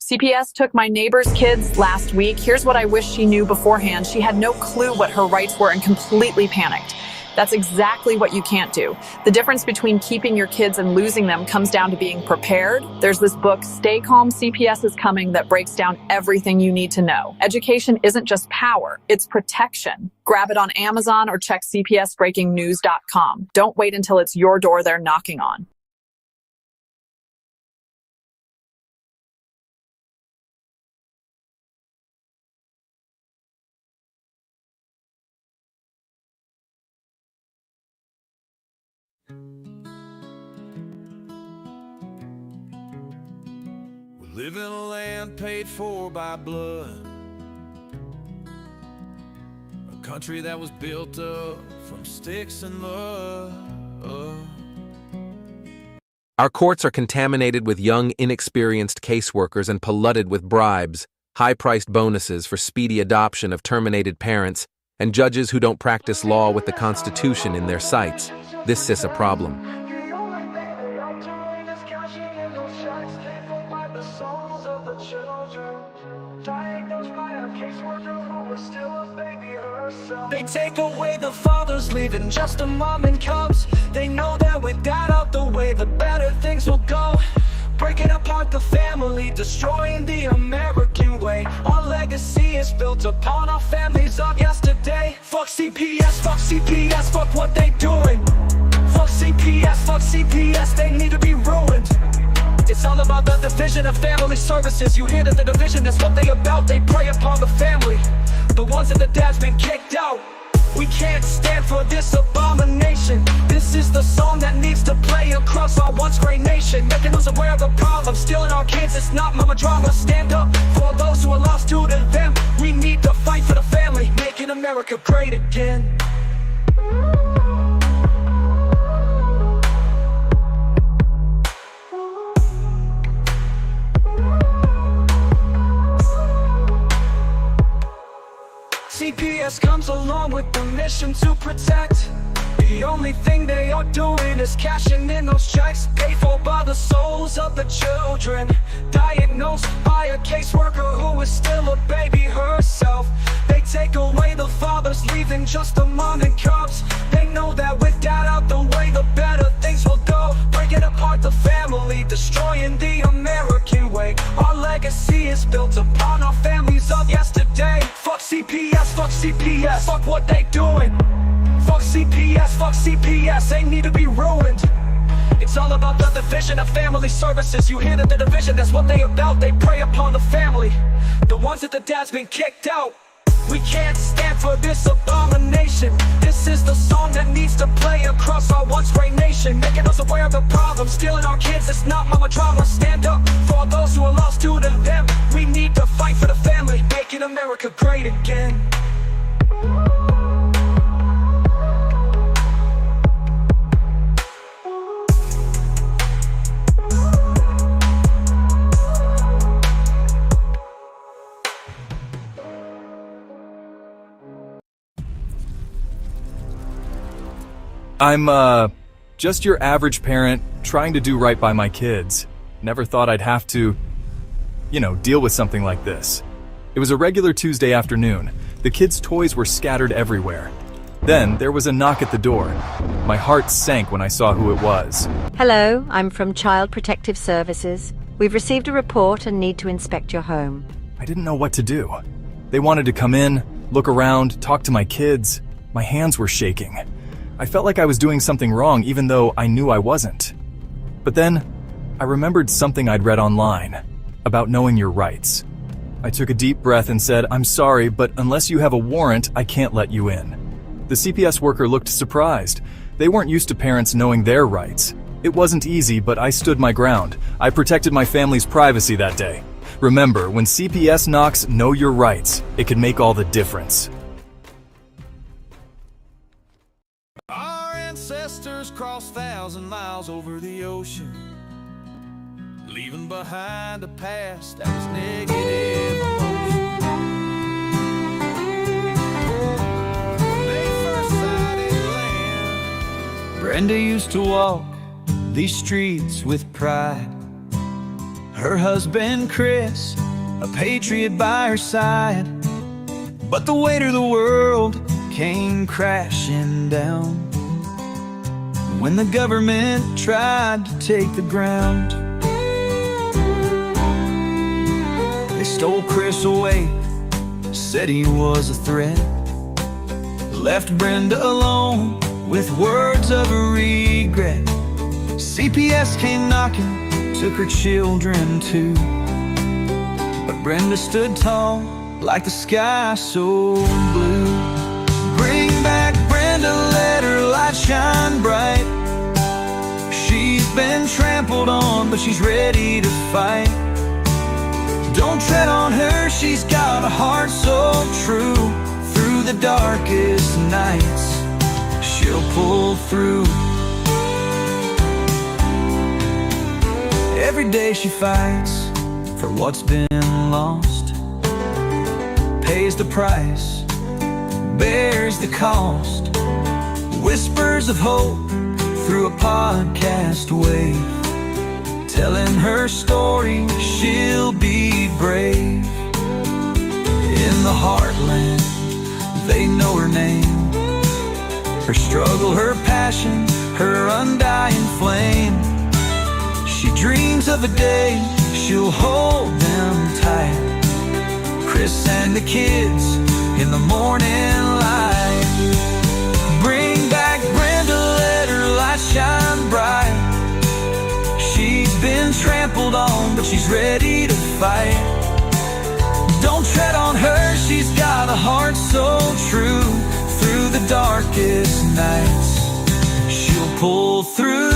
CPS took my neighbor's kids last week. Here's what I wish she knew beforehand. She had no clue what her rights were and completely panicked. That's exactly what you can't do. The difference between keeping your kids and losing them comes down to being prepared. There's this book, Stay Calm, CPS is Coming, that breaks down everything you need to know. Education isn't just power, it's protection. Grab it on Amazon or check cpsbreakingnews.com. Don't wait until it's your door they're knocking on. We live in a land paid for by blood, a country that was built up from sticks and mud. Our courts are contaminated with young, inexperienced caseworkers and polluted with bribes, high-priced bonuses for speedy adoption of terminated parents, and judges who don't practice law with the Constitution in their sights. This is a problem. They take away the fathers, leaving just a mom and cubs. They know that with that out the way, the better things will go. Breaking apart the family, destroying the American way. Our legacy is built upon our families of yesterday. Fuck CPS, fuck CPS, fuck what they doing. Fuck CPS, they need to be ruined. It's all about the division of family services. You hear that the division is what they about. They prey upon the family, the ones that the dad's been kicked out. We can't stand for this abomination. This is the song that needs to play across our once great nation, making us aware of the problem. Stealing our kids, it's not mama drama. Stand up for those who are lost to them. We need to fight for the family, making America great again. CPS comes along with the mission to protect. The only thing they are doing is cashing in those checks, paid for by the souls of the children, diagnosed by a caseworker who is still a baby herself. They take away the fathers, leaving just a mom and cubs. They know that with that out the way, the better things will go. Breaking apart the family, destroying the American way. Our legacy is built upon our families of yesterday. Fuck CPS, fuck what they doing. Fuck CPS, they need to be ruined. It's all about the division of family services. You hear that the division, that's what they about. They prey upon the family, the ones that the dad's been kicked out. We can't stand for this abomination. This is the song that needs to play across our once great nation, making us aware of the problem. Stealing our kids, it's not mama drama. Stand up for those who are lost to them. We need to fight for the family, making America great again. I'm, just your average parent trying to do right by my kids. Never thought I'd have to, deal with something like this. It was a regular Tuesday afternoon. The kids' toys were scattered everywhere. Then there was a knock at the door. My heart sank when I saw who it was. Hello, I'm from Child Protective Services. We've received a report and need to inspect your home. I didn't know what to do. They wanted to come in, look around, talk to my kids. My hands were shaking. I felt like I was doing something wrong even though I knew I wasn't. But then, I remembered something I'd read online about knowing your rights. I took a deep breath and said, "I'm sorry, but unless you have a warrant, I can't let you in." The CPS worker looked surprised. They weren't used to parents knowing their rights. It wasn't easy, but I stood my ground. I protected my family's privacy that day. Remember, when CPS knocks, know your rights. It can make all the difference. Our ancestors crossed 1,000 miles over the ocean, leaving behind a past that was negative emotion. They first sighted land. Brenda used to walk these streets with pride. her husband Chris, a patriot by her side. But the weight of the world came crashing down when the government tried to take the ground. They stole Chris away, said he was a threat, left Brenda alone with words of regret. CPS came knocking, took her children too, but Brenda stood tall like the sky so blue. Bring back Brenda, let her light shine bright. She's been trampled on, but she's ready to fight. Don't tread on her, she's got a heart so true. Through the darkest nights, she'll pull through. Every day she fights for what's been lost, pays the price, bears the cost. Whispers of hope through a podcast wave, telling her story, she'll be brave. In the heartland, they know her name, her struggle, her passion, her undying flame. She dreams of a day she'll hold them tight, Chris and the kids in the morning light. Bring back Brenda, let her light shine bright. She's been trampled on, but she's ready to fight. Don't tread on her, she's got a heart so true. Through the darkest nights, she'll pull through.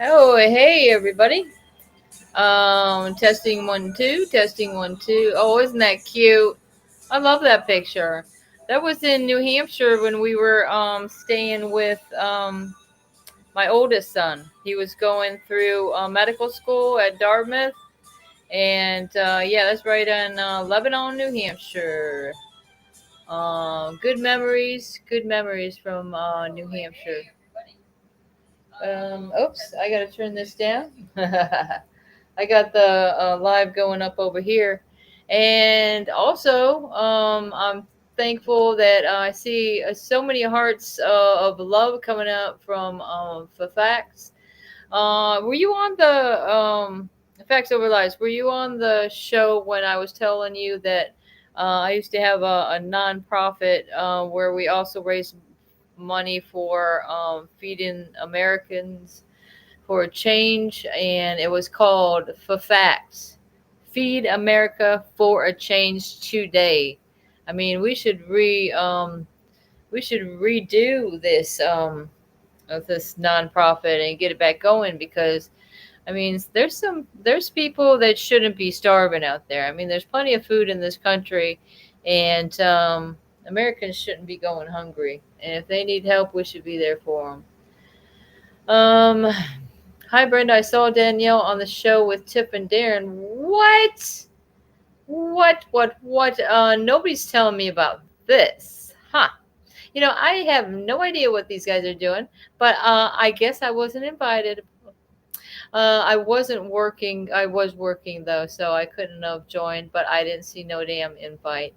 Oh, hey everybody. Testing 1 2, testing 1 2. Oh, isn't that cute? I love that picture. That was in New Hampshire when we were staying with my oldest son. He was going through medical school at Dartmouth, and yeah, that's right in Lebanon, New Hampshire. Good memories from New Hampshire. Oops, I gotta turn this down. I got the live going up over here. And also, I'm thankful that I see so many hearts of love coming up from Facts. Were you on the Facts Over Lives? Were you on the show when I was telling you that I used to have a nonprofit where we also raised money for feeding Americans for a change, and it was called Facts, Feed America for a Change Today. I mean, we should redo this of this nonprofit and get it back going, because I mean, there's people that shouldn't be starving out there. I mean, there's plenty of food in this country, and Americans shouldn't be going hungry. And if they need help, we should be there for them. Hi, Brenda. I saw Danielle on the show with Tip and Darren. What? Nobody's telling me about this. Huh. You know, I have no idea what these guys are doing, but I guess I wasn't invited. I wasn't working. I was working, though, so I couldn't have joined, but I didn't see no damn invite.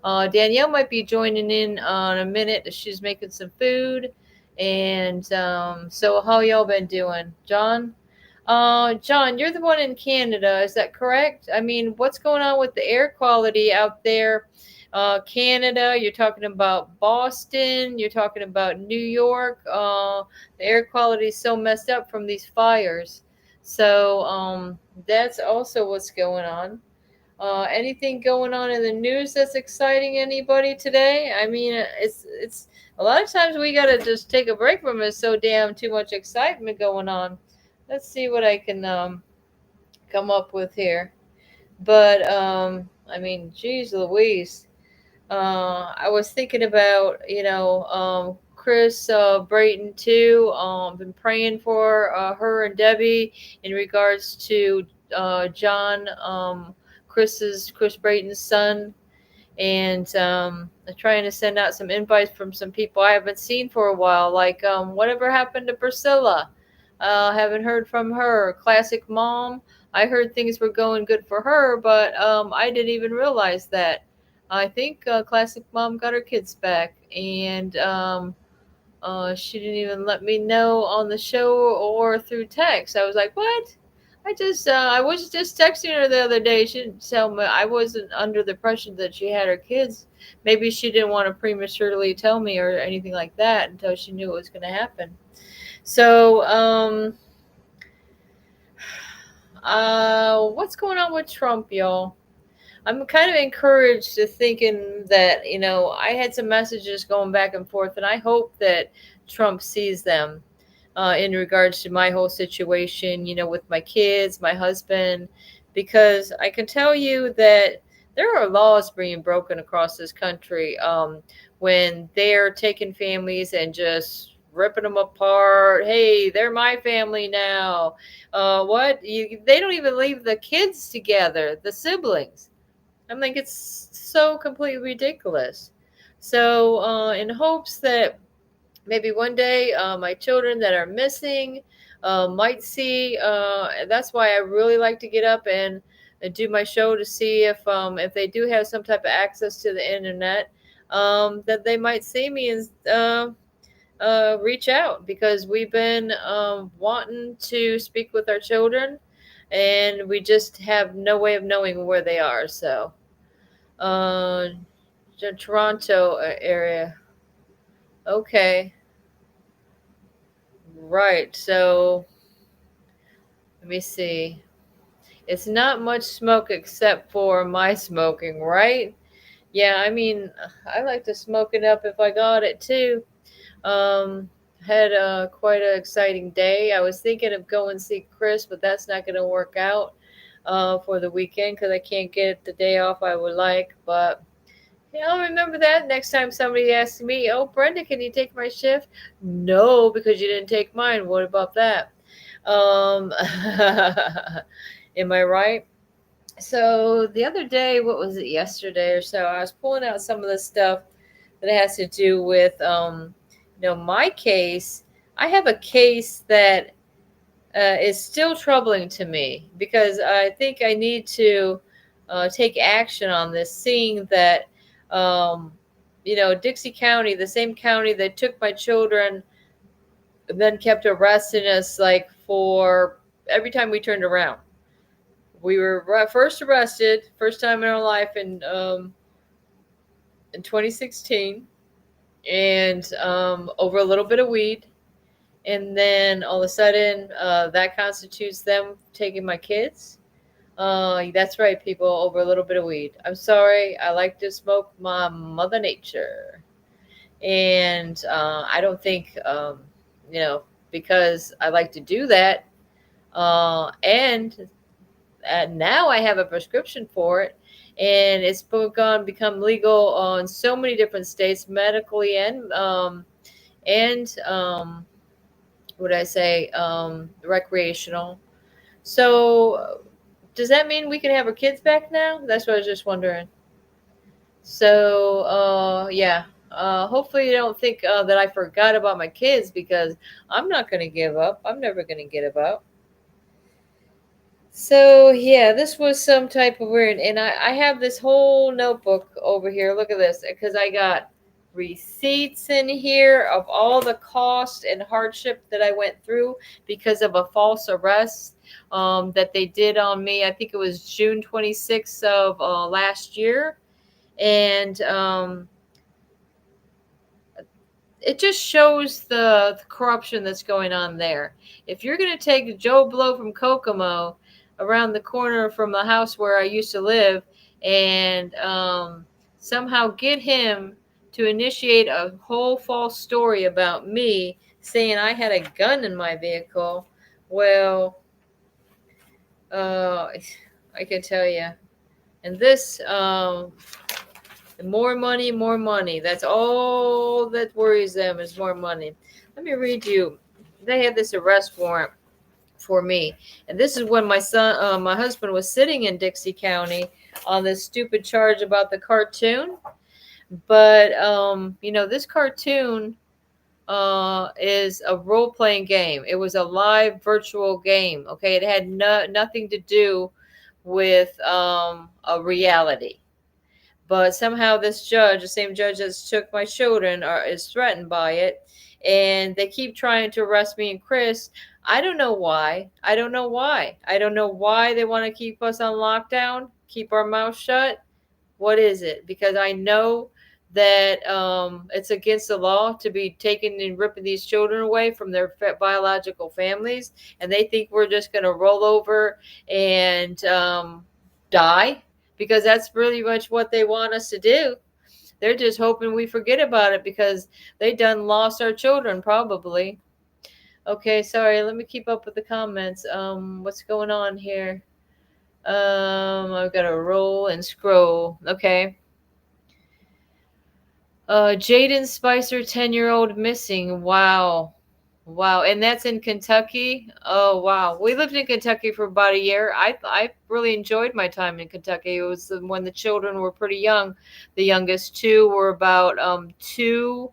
Danielle might be joining in a minute. She's making some food. And so how y'all been doing? John, you're the one in Canada. Is that correct? I mean, what's going on with the air quality out there? Canada, you're talking about Boston. You're talking about New York. The air quality is so messed up from these fires. So that's also what's going on. Anything going on in the news that's exciting anybody today? I mean, it's a lot of times we got to just take a break from it. So damn too much excitement going on. Let's see what I can come up with here. But I mean, geez Louise. I was thinking about, Chris Brayton too. Been praying for her and Debbie in regards to John, Chris Brayton's son, and I'm trying to send out some invites from some people I haven't seen for a while, like whatever happened to Priscilla. Haven't heard from her. Classic Mom, I heard things were going good for her, but I didn't even realize that. I think Classic Mom got her kids back, and she didn't even let me know on the show or through text. I was like, what? I was just texting her the other day. She didn't tell me. I wasn't under the impression that she had her kids. Maybe she didn't want to prematurely tell me or anything like that until she knew it was going to happen. So, what's going on with Trump, y'all? I'm kind of encouraged to thinking that, I had some messages going back and forth, and I hope that Trump sees them in regards to my whole situation, with my kids, my husband, because I can tell you that there are laws being broken across this country when they're taking families and just ripping them apart. Hey, they're my family now. They don't even leave the kids together, the siblings. I'm like, it's so completely ridiculous. So, in hopes that maybe one day my children that are missing might see. That's why I really like to get up and do my show to see if they do have some type of access to the internet, that they might see me and reach out, because we've been wanting to speak with our children, and we just have no way of knowing where they are. So, the Toronto area. Okay. Right. So let me see. It's not much smoke except for my smoking, right? Yeah, I mean, I like to smoke it up if I got it too. Had quite an exciting day. I was thinking of going to see Chris, but that's not going to work out for the weekend because I can't get the day off I would like. But I'll remember that next time somebody asks me, "Oh, Brenda, can you take my shift?" No, because you didn't take mine. What about that? Um, am I right? So the other day, what was it, yesterday or so, I was pulling out some of the stuff that has to do with, my case. I have a case that is still troubling to me, because I think I need to take action on this, seeing that, Dixie County, the same county that took my children, then kept arresting us like for every time we turned around. We were first arrested, first time in our life in 2016, and over a little bit of weed. And then all of a sudden, that constitutes them taking my kids. That's right, people, over a little bit of weed. I'm sorry, I like to smoke my Mother Nature. And I don't think, because I like to do that, and now I have a prescription for it, and it's become legal in so many different states, medically and what I say, recreational. So, does that mean we can have our kids back now? That's what I was just wondering. So, yeah. Hopefully you don't think that I forgot about my kids, because I'm not going to give up. I'm never going to give up. So, yeah, this was some type of weird. And I have this whole notebook over here. Look at this, because I got receipts in here of all the cost and hardship that I went through because of a false arrest that they did on me. I think it was June 26th of last year. And it just shows the corruption that's going on there. If you're going to take Joe Blow from Kokomo around the corner from the house where I used to live, and somehow get him to initiate a whole false story about me, saying I had a gun in my vehicle, well, I can tell you. And this, more money, more money. That's all that worries them, is more money. Let me read you. They had this arrest warrant for me. And this is when my husband was sitting in Dixie County on this stupid charge about the cartoon. But this cartoon is a role-playing game. It was a live virtual game. Okay, it had nothing to do with a reality. But somehow this judge, the same judge that took my children, is threatened by it, and they keep trying to arrest me and Chris. I don't know why. I don't know why. I don't know why they want to keep us on lockdown, keep our mouth shut. What is it? Because I know that it's against the law to be taking and ripping these children away from their biological families, and they think we're just going to roll over and die, because that's really much what they want us to do. They're just hoping we forget about it because they done lost our children probably. Okay, sorry, let me keep up with the comments. What's going on here? I've got to roll and scroll. Okay. Jaden Spicer, 10-year-old missing. Wow. Wow. And that's in Kentucky. Oh, wow. We lived in Kentucky for about a year. I really enjoyed my time in Kentucky. It was when the children were pretty young. The youngest two were about 2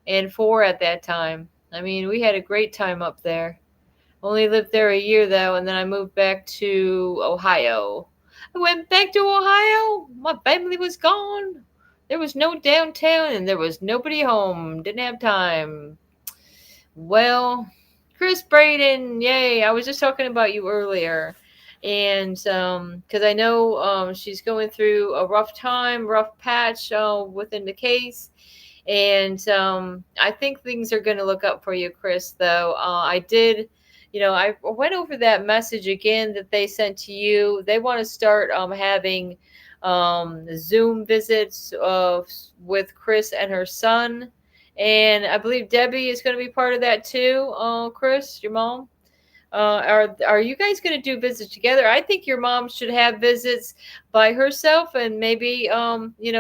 and 4 at that time. I mean, we had a great time up there. Only lived there a year, though, and then I moved back to Ohio. I went back to Ohio. My family was gone. There was no downtown, and there was nobody home. Didn't have time. Well, Chris Braden, yay. I was just talking about you earlier. And because I know she's going through a rough time, rough patch within the case. And I think things are going to look up for you, Chris, though. I went over that message again that they sent to you. They want to start having Zoom visits with Chris and her son. And I believe Debbie is going to be part of that too. Chris, your mom. Are you guys going to do visits together? I think your mom should have visits by herself, and maybe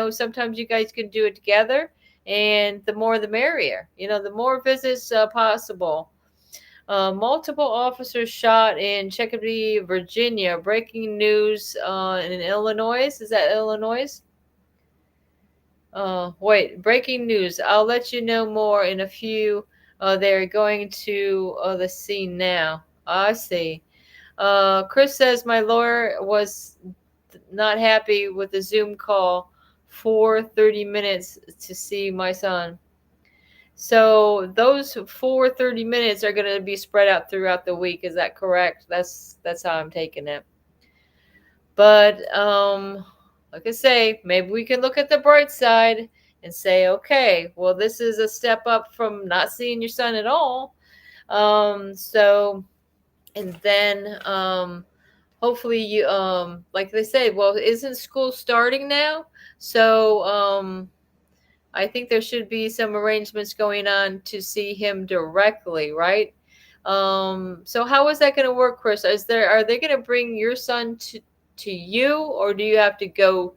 sometimes you guys can do it together. And the more the merrier. The more visits possible. Multiple officers shot in Chicopee, Virginia. Breaking news in Illinois. Is that Illinois? Wait, breaking news. I'll let you know more in a few. They're going to the scene now. I see. Chris says my lawyer was not happy with the Zoom call for 30 minutes to see my son. So those 30 minutes are going to be spread out throughout the week. Is that correct? That's how I'm taking it. But like I say, maybe we can look at the bright side and say, okay, well, this is a step up from not seeing your son at all. And then hopefully you, like they say, well, isn't school starting now? So I think there should be some arrangements going on to see him directly, right? So how is that going to work, Chris? Are they going to bring your son to you, or do you have to go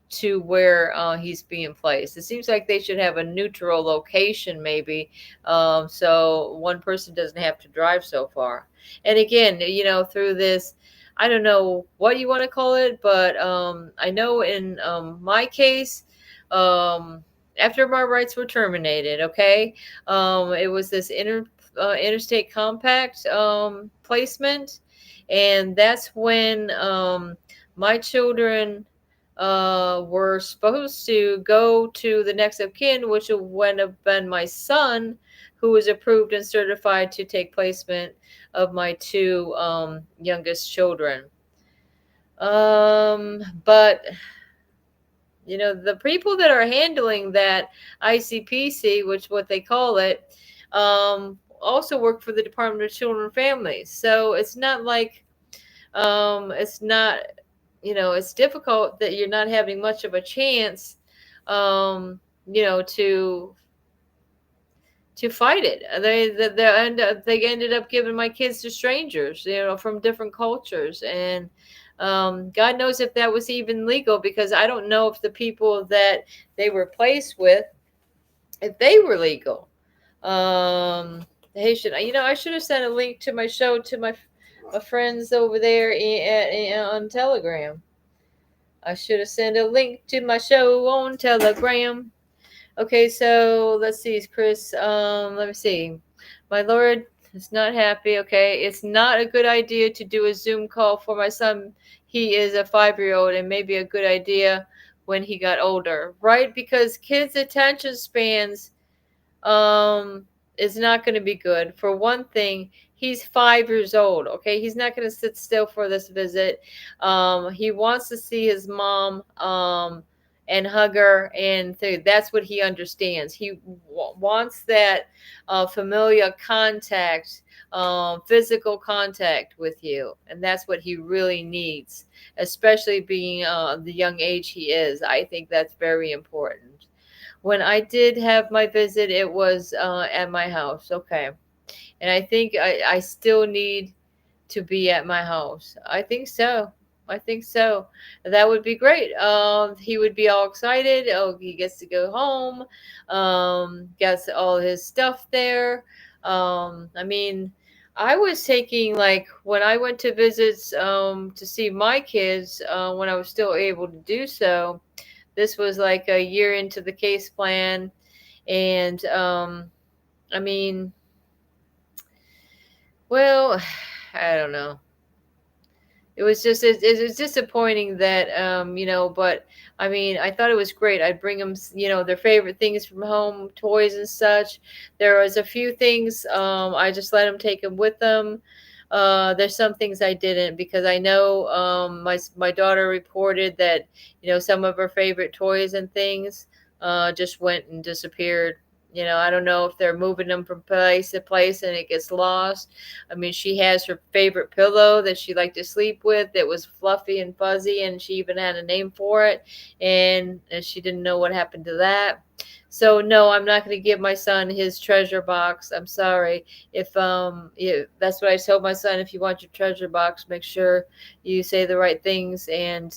to where he's being placed? It seems like they should have a neutral location, maybe, so one person doesn't have to drive so far. And again, through this, I don't know what you want to call it, but I know in my case, after my rights were terminated, okay, it was this interstate compact placement, and that's when my children were supposed to go to the next of kin, which would have been my son, who was approved and certified to take placement of my 2 youngest children. But the people that are handling that ICPC, which what they call it, also work for the Department of Children and Families. So it's not like it's not, it's difficult that you're not having much of a chance, to fight it. They ended up giving my kids to strangers, from different cultures. And God knows if that was even legal, because I don't know if the people that they were placed with, if they were legal. Haitian, I should have sent a link to my show to my friends over there on Telegram. I should have sent a link to my show on Telegram. Okay, so let's see, Chris. Let me see. My lord is not happy. Okay, it's not a good idea to do a Zoom call for my son. He is a 5-year-old, and maybe a good idea when he got older, right? Because kids' attention spans um is not going to be good. For one thing, he's 5 years old. Okay, he's not going to sit still for this visit. He wants to see his mom and hug her, and that's what he understands. He wants that familiar contact, physical contact with you, and that's what he really needs, especially being the young age he is. I think that's very important. When I did have my visit, it was at my house. Okay. And I think I still need to be at my house. I think so. I think so. That would be great. He would be all excited. Oh, he gets to go home. Gets all his stuff there. I mean, I was taking, like, when I went to visits to see my kids when I was still able to do so. This was like a year into the case plan. And I mean, well, I don't know. It was disappointing that but I mean, I thought it was great. I'd bring them their favorite things from home, toys and such. There was a few things I just let them take them with them. There's some things I didn't, because I know my daughter reported that some of her favorite toys and things just went and disappeared. I don't know if they're moving them from place to place and it gets lost. I mean, she has her favorite pillow that she liked to sleep with that was fluffy and fuzzy, and she even had a name for it, and she didn't know what happened to that. So no, I'm not going to give my son his treasure box. I'm sorry. If that's what I told my son. If you want your treasure box, make sure you say the right things, and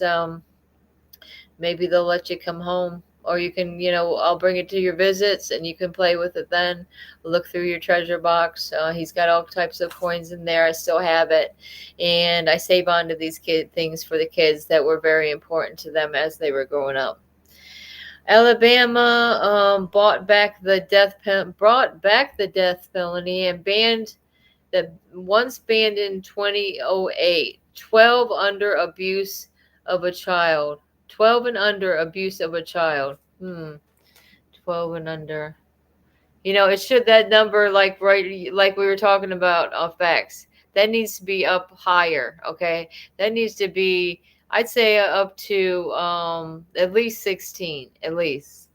maybe they'll let you come home. Or you can, I'll bring it to your visits and you can play with it then. Look through your treasure box. He's got all types of coins in there. I still have it. And I save on to these things for the kids that were very important to them as they were growing up. Alabama brought back the death penalty and banned that once banned in 2008. 12 under abuse of a child. 12 and under abuse of a child. 12 and under. It should, that number, like like we were talking about facts, that needs to be up higher. Okay, that needs to be, I'd say, up to at least 16, at least.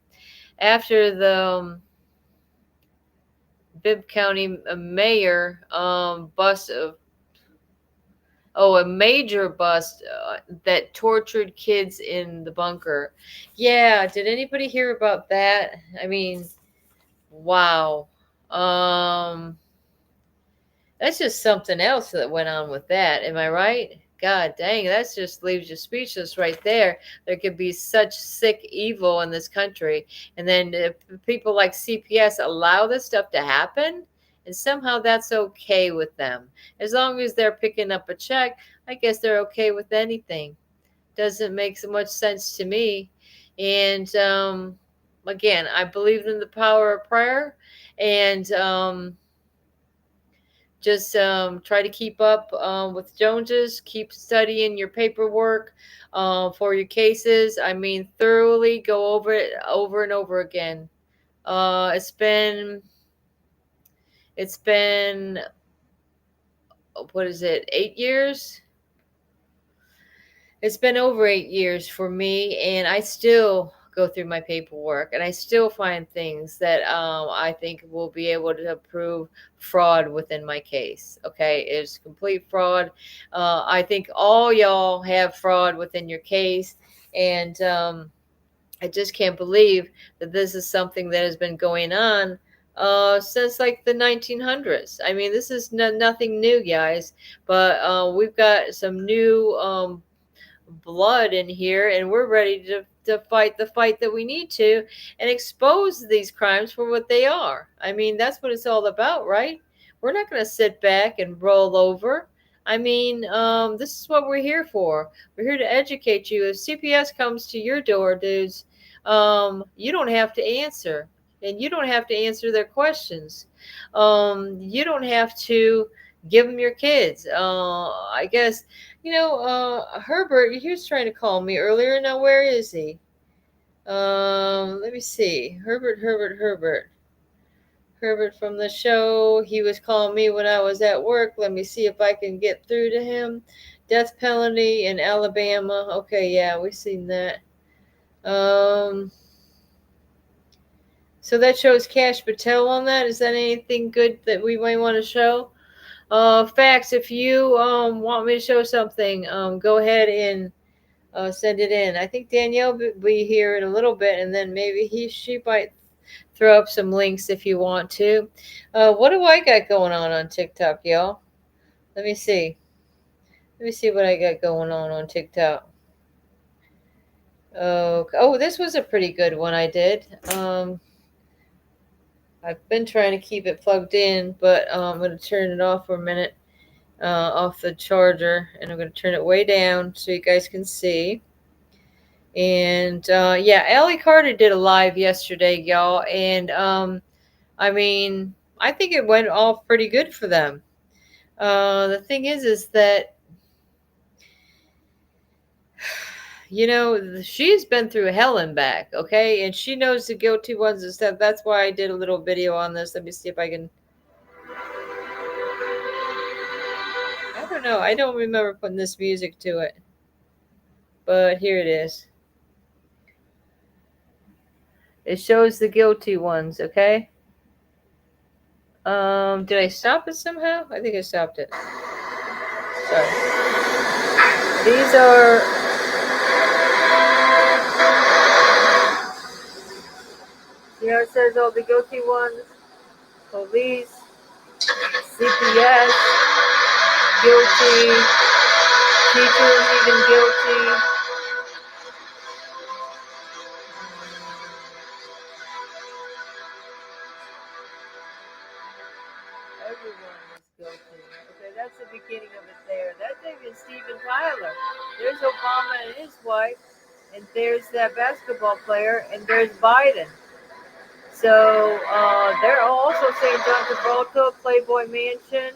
After the Bibb County mayor bust of a major bust that tortured kids in the bunker. Yeah, did anybody hear about that? I mean, wow. That's just something else that went on with that. Am I right? God dang, that just leaves you speechless right there. There could be such sick evil in this country. And then if people like CPS allow this stuff to happen, and somehow that's okay with them. As long as they're picking up a check, I guess they're okay with anything. Doesn't make so much sense to me. And again, I believe in the power of prayer, and just try to keep up with Joneses. Keep studying your paperwork for your cases. I mean, thoroughly go over it over and over again. It's been what is it, 8 years? It's been over 8 years for me, and I still go through my paperwork, and I still find things that I think will be able to prove fraud within my case. Okay, it's complete fraud. I think all y'all have fraud within your case, and I just can't believe that this is something that has been going on since like the 1900s. I mean, this is nothing new, guys, but we've got some new blood in here, and we're ready to fight the fight that we need to and expose these crimes for what they are. I mean, that's what it's all about, right? We're not going to sit back and roll over. I mean, this is what we're here for. We're here to educate you. If CPS comes to your door, dudes, you don't have to answer, and you don't have to answer their questions. You don't have to give them your kids. I guess, Herbert, he was trying to call me earlier. Now, where is he? Let me see. Herbert from the show. He was calling me when I was at work. Let me see if I can get through to him. Death penalty in Alabama. Okay, yeah, we've seen that. So that shows Cash Patel on that. Is that anything good that we might want to show? Fax, if you want me to show something, go ahead and send it in. I think Danielle will be here in a little bit, and then maybe she might throw up some links if you want to. What do I got going on TikTok, y'all? Let me see what I got going on TikTok. Oh, this was a pretty good one I did. I've been trying to keep it plugged in, but I'm going to turn it off for a minute, off the charger, and I'm going to turn it way down so you guys can see. And yeah, Allie Carter did a live yesterday, y'all, and I mean, I think it went off pretty good for them. The thing is that, she's been through hell and back, okay? And she knows the guilty ones and stuff. That's why I did a little video on this. Let me see if I can. I don't know. I don't remember putting this music to it. But here it is. It shows the guilty ones, okay? Did I stop it somehow? I think I stopped it. Sorry. These are... it says all the guilty ones. Police, CPS, guilty, teachers even guilty. Everyone is guilty. Okay, that's the beginning of it there. That's even Steven Tyler. There's Obama and his wife, and there's that basketball player, and there's Biden. So they're also saying John Travolta, Playboy Mansion,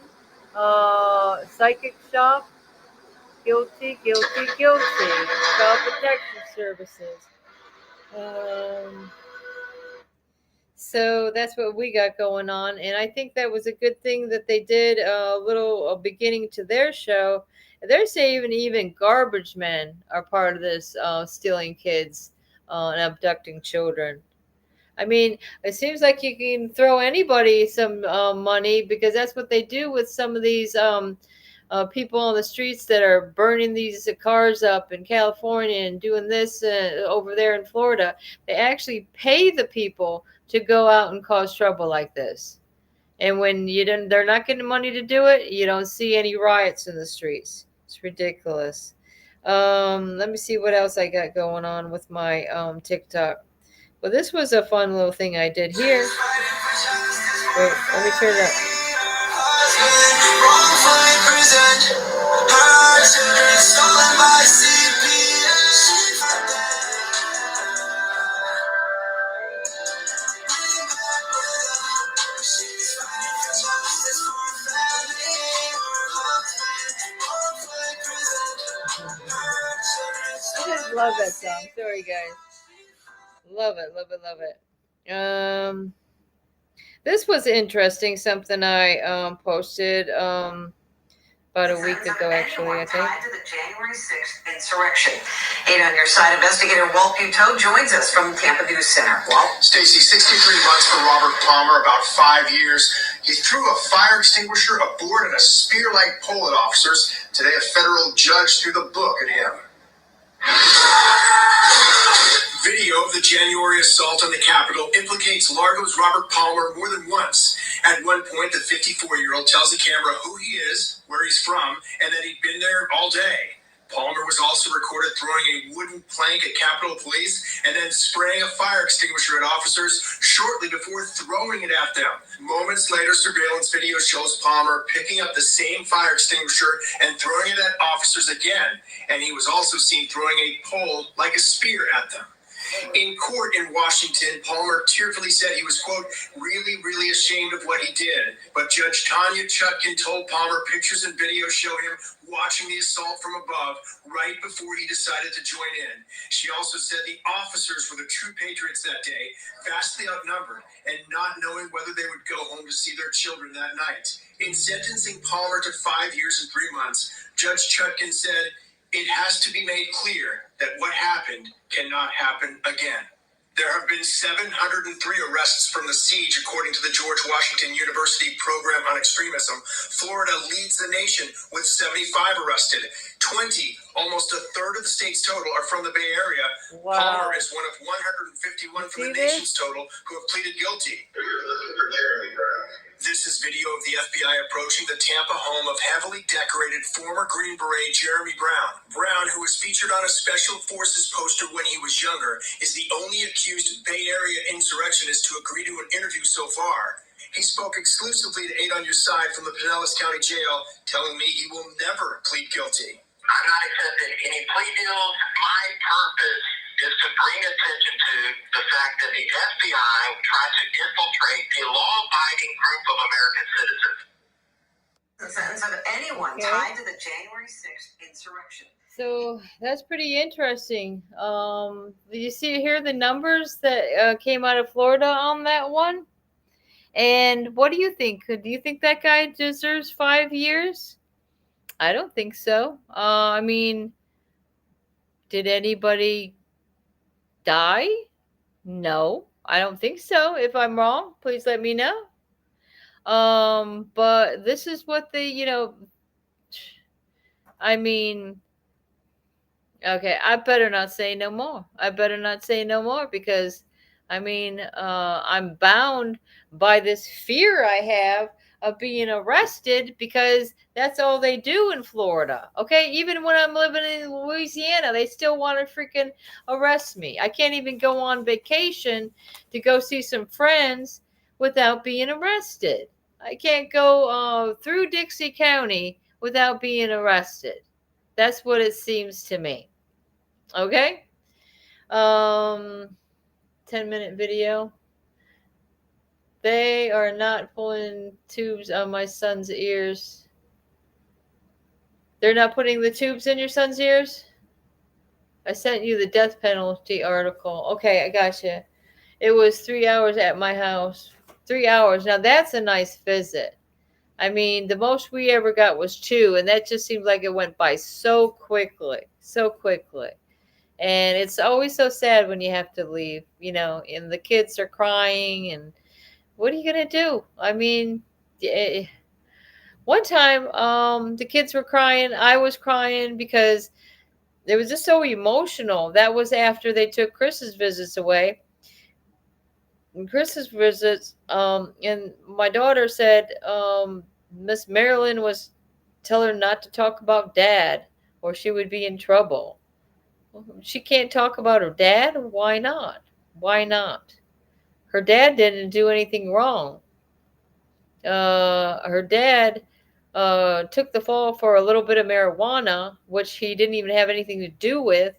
Psychic Shop, guilty. Child Protection Services. So that's what we got going on, and I think that was a good thing that they did a little beginning to their show. They're saying even garbage men are part of this, stealing kids and abducting children. I mean, it seems like you can throw anybody some money, because that's what they do with some of these people on the streets that are burning these cars up in California and doing this over there in Florida. They actually pay the people to go out and cause trouble like this. And when they're not getting money to do it, you don't see any riots in the streets. It's ridiculous. Let me see what else I got going on with my TikTok. Well, this was a fun little thing I did here. Wait, let me turn it up. I just love that song. Sorry, guys. Love it. This was interesting. Something I posted about a week ago, actually, I think. Tied to the January 6th insurrection. 8 on your side, investigator Walt Buteau joins us from Tampa News Center. Walt? Stacey, 63 months for Robert Palmer, about 5 years. He threw a fire extinguisher, a board, and a spear-like pole at officers. Today, a federal judge threw the book at him. Video of the January assault on the Capitol implicates Largo's Robert Palmer more than once. At one point, the 54-year-old tells the camera who he is, where he's from, and that he'd been there all day. Palmer was also recorded throwing a wooden plank at Capitol Police and then spraying a fire extinguisher at officers shortly before throwing it at them. Moments later, surveillance video shows Palmer picking up the same fire extinguisher and throwing it at officers again, and he was also seen throwing a pole like a spear at them. In court in Washington, Palmer tearfully said he was, quote, really ashamed of what he did. But Judge Tanya Chutkin told Palmer pictures and videos show him watching the assault from above right before he decided to join in. She also said the officers were the true patriots that day, vastly outnumbered, and not knowing whether they would go home to see their children that night. In sentencing Palmer to 5 years and 3 months, Judge Chutkin said, it has to be made clear that what happened cannot happen again. There have been 703 arrests from the siege, according to the George Washington University Program on Extremism. Florida leads the nation with 75 arrested. 20, almost a third of the state's total, are from the Bay Area. Wow. Palmer is one of 151 from the nation's total who have pleaded guilty. This is video of the FBI approaching the Tampa home of heavily decorated former Green Beret Jeremy Brown. Brown, who was featured on a Special Forces poster when he was younger, is the only accused Bay Area insurrectionist to agree to an interview so far. He spoke exclusively to 8 on Your Side from the Pinellas County Jail, telling me he will never plead guilty. I'm not accepting any plea deals. My purpose is to bring attention to the fact that the FBI tried to infiltrate a law-abiding group of American citizens. The sentence of anyone tied to the January 6th insurrection. So that's pretty interesting. Do you hear the numbers that came out of Florida on that one? And what do you think? Do you think that guy deserves 5 years? I don't think so. I mean, did anybody die? No, I don't think so. If I'm wrong, please let me know. But this is what I mean, okay, I better not say no more. Because, I mean, I'm bound by this fear I have of being arrested because that's all they do in Florida. Okay, even when I'm living in Louisiana, they still want to freaking arrest me. I can't even go on vacation to go see some friends without being arrested. I can't go through Dixie County without being arrested. That's what it seems to me. Okay? 10-minute video. They are not pulling tubes on my son's ears. They're not putting the tubes in your son's ears? I sent you the death penalty article. Okay, I got you. It was 3 hours at my house. 3 hours. Now, that's a nice visit. I mean, the most we ever got was 2, and that just seemed like it went by so quickly. And it's always so sad when you have to leave, and the kids are crying, and what are you going to do? I mean, one time the kids were crying. I was crying because it was just so emotional. That was after they took Chris's visits away. And Chris's visits, and my daughter said Miss Marilyn was telling her not to talk about Dad or she would be in trouble. She can't talk about her dad? Why not? Her dad didn't do anything wrong. Her dad took the fall for a little bit of marijuana, which he didn't even have anything to do with,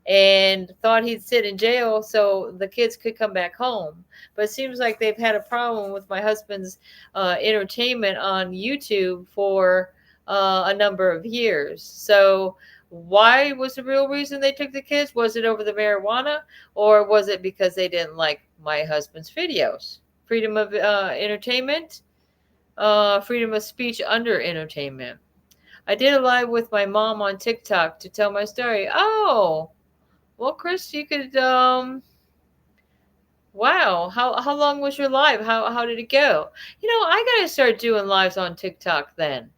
and thought he'd sit in jail so the kids could come back home. But it seems like they've had a problem with my husband's entertainment on YouTube for a number of years. So why was the real reason they took the kids? Was it over the marijuana, or was it because they didn't like my husband's videos? Freedom of entertainment, freedom of speech under entertainment. I did a live with my mom on TikTok to tell my story. Oh, well, Chris, you could, wow. How long was your live? How did it go? I got to start doing lives on TikTok then.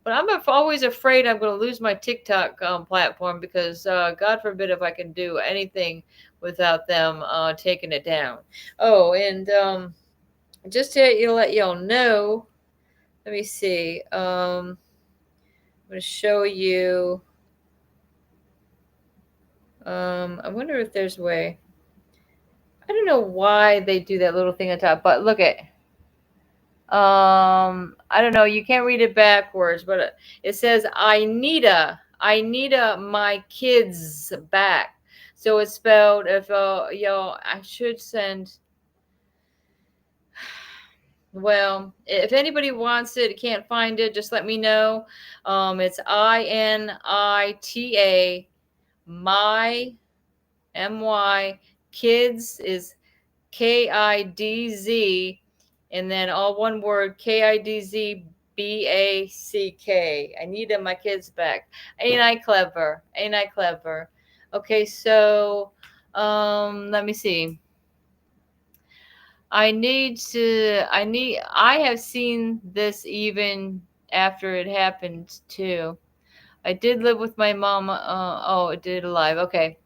But I'm always afraid I'm going to lose my TikTok platform because God forbid if I can do anything without them taking it down. Oh, and just to let y'all know, let me see. I'm going to show you I wonder if there's a way. I don't know why they do that little thing on top, but look at. I don't know. You can't read it backwards, but it says, I need my kids back. So it's spelled, if, I should send, well, if anybody wants it, can't find it, just let me know. It's INITA, my, MY, kids is KIDZ, and then all one word, KIDZBACK. I need my kids back. Ain't I clever? Ain't I clever? Okay, so let me see. I have seen this even after it happened too. I did live with my mom. Oh, it did alive. Okay.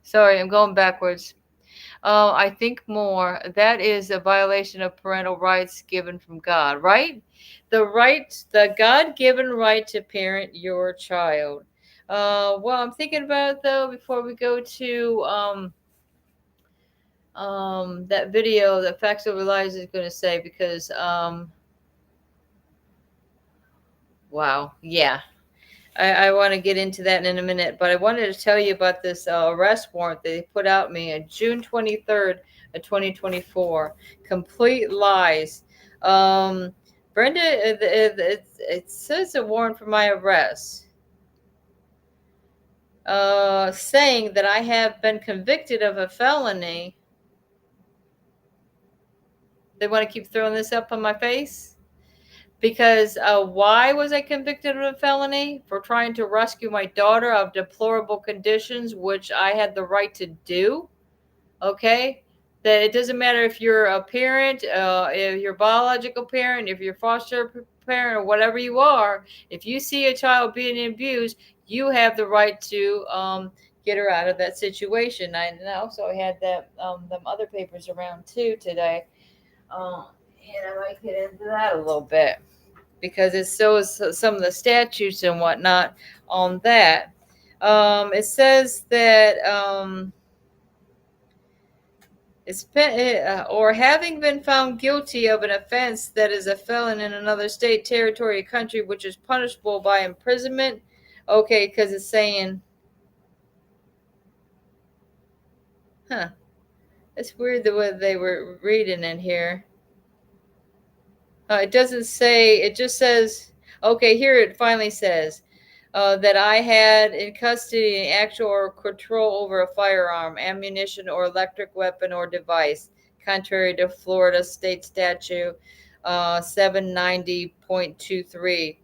Sorry, I'm going backwards. I think more. That is a violation of parental rights given from God, right? The God-given right to parent your child. Well, I'm thinking about it, though, before we go to that video that Facts Over Lies is going to say, because wow, yeah. I want to get into that in a minute, but I wanted to tell you about this arrest warrant they put out me on June 23rd of 2024. Complete lies. Brenda, it says a warrant for my arrest, saying that I have been convicted of a felony. They want to keep throwing this up on my face. Because why was I convicted of a felony? For trying to rescue my daughter out of deplorable conditions, which I had the right to do. Okay? That it doesn't matter if you're a parent, if you're a biological parent, if you're a foster parent, or whatever you are. If you see a child being abused, you have the right to get her out of that situation. And also I had that them other papers around too today. And I might get into that a little bit, because it shows some of the statutes and whatnot on that. It says that it's been, or having been found guilty of an offense that is a felon in another state, territory, or country, which is punishable by imprisonment. Okay, because it's saying, it's weird the way they were reading in here. It doesn't say, it just says, okay, here it finally says that I had in custody actual or control over a firearm, ammunition, or electric weapon or device, contrary to Florida State Statute 790.23,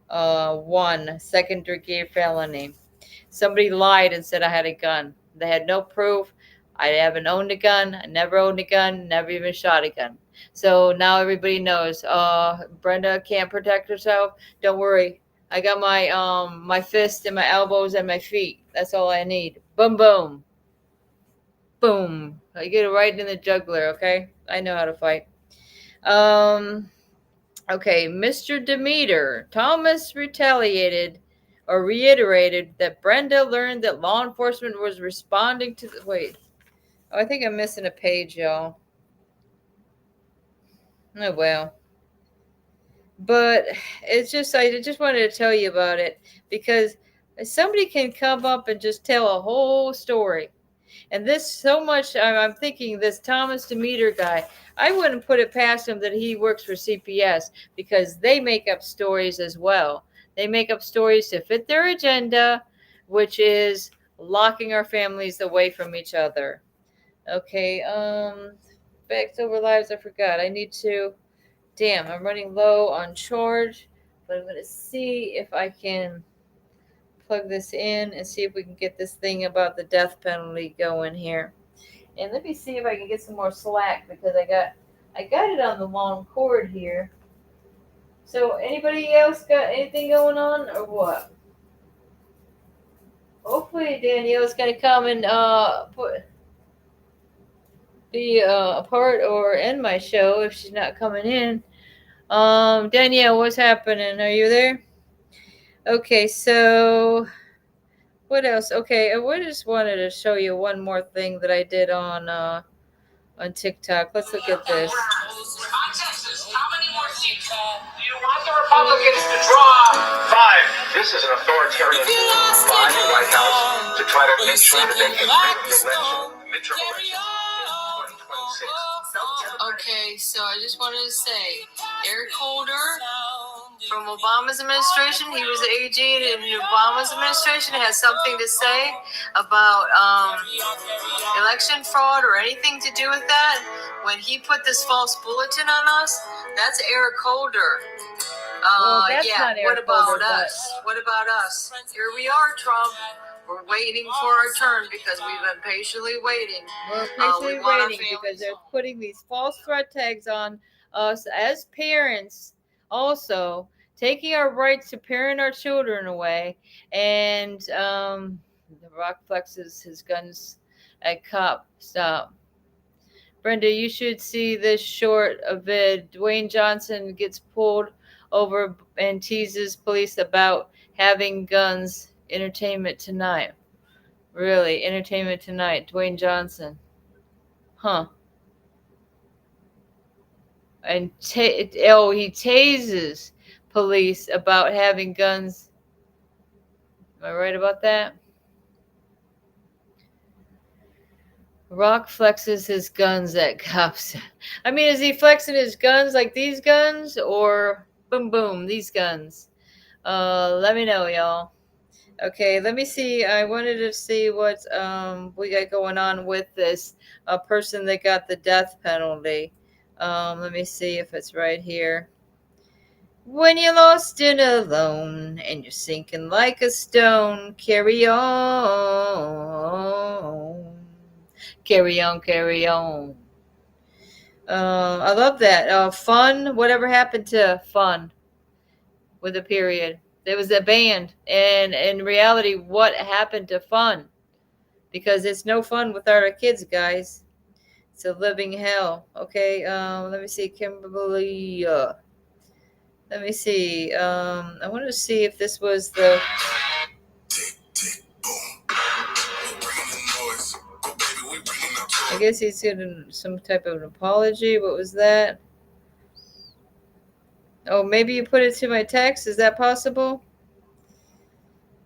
1, second degree felony. Somebody lied and said I had a gun. They had no proof. I haven't owned a gun. I never owned a gun. Never even shot a gun. So now everybody knows. Brenda can't protect herself. Don't worry. I got my fists and my elbows and my feet. That's all I need. Boom, boom, boom. I get it right in the jugular. Okay, I know how to fight. Okay, Mr. Demeter. Thomas reiterated that Brenda learned that law enforcement was responding to the. Wait. Oh, I think I'm missing a page, y'all. Oh, well. But it's just, I just wanted to tell you about it, because somebody can come up and just tell a whole story. And this so much, I'm thinking this Thomas Demeter guy, I wouldn't put it past him that he works for CPS, because they make up stories as well. They make up stories to fit their agenda, which is locking our families away from each other. Okay, Facts Over Lives, I forgot. I need to, damn, I'm running low on charge, but I'm going to see if I can plug this in and see if we can get this thing about the death penalty going here. And let me see if I can get some more slack, because I got it on the long cord here. So anybody else got anything going on, or what? Hopefully Danielle's going to come and be a part or end my show if she's not coming in. Danielle, what's happening? Are you there? Okay, so What else? Okay, I just wanted to show you one more thing that I did on TikTok. Let's look at this. Texas, how many more seats do you want the Republicans to draw? 5. This is an authoritarian move by the White House to try to make sure that they can win the election, midterm elections in 2026. Okay, so I just wanted to say, Eric Holder from Obama's administration, he was the AG in Obama's administration, has something to say about election fraud or anything to do with that. When he put this false bulletin on us, that's Eric Holder. Well, that's not Eric What about Holder, but- us? What about us? Here we are, Trump. We're waiting for our turn because we've been patiently waiting. We're patiently we want our waiting because families they're home. putting these false threat tags on us as parents, also taking our rights to parent our children away. And The Rock flexes his guns at cop. Stop. Brenda, you should see this short of it. Dwayne Johnson gets pulled over and teases police about having guns. Entertainment Tonight. Really, Entertainment Tonight. Dwayne Johnson. Huh. And he tases police about having guns. Am I right about that? Rock flexes his guns at cops. I mean, is he flexing his guns like these guns or boom boom these guns? Let me know, y'all. Okay, let me see. I wanted to see what we got going on with this person that got the death penalty. Let me see if it's right here. When you're lost and alone and you're sinking like a stone, carry on. Carry on, carry on. I love that. Fun. Whatever happened to fun? With a period. There was a band. And in reality, what happened to fun? Because it's no fun without our kids, guys. It's a living hell. Okay. Let me see. Kimberly. Let me see. I wanted to see if this was the. I guess he's getting some type of an apology. What was that? Oh, maybe you put it to my text. Is that possible?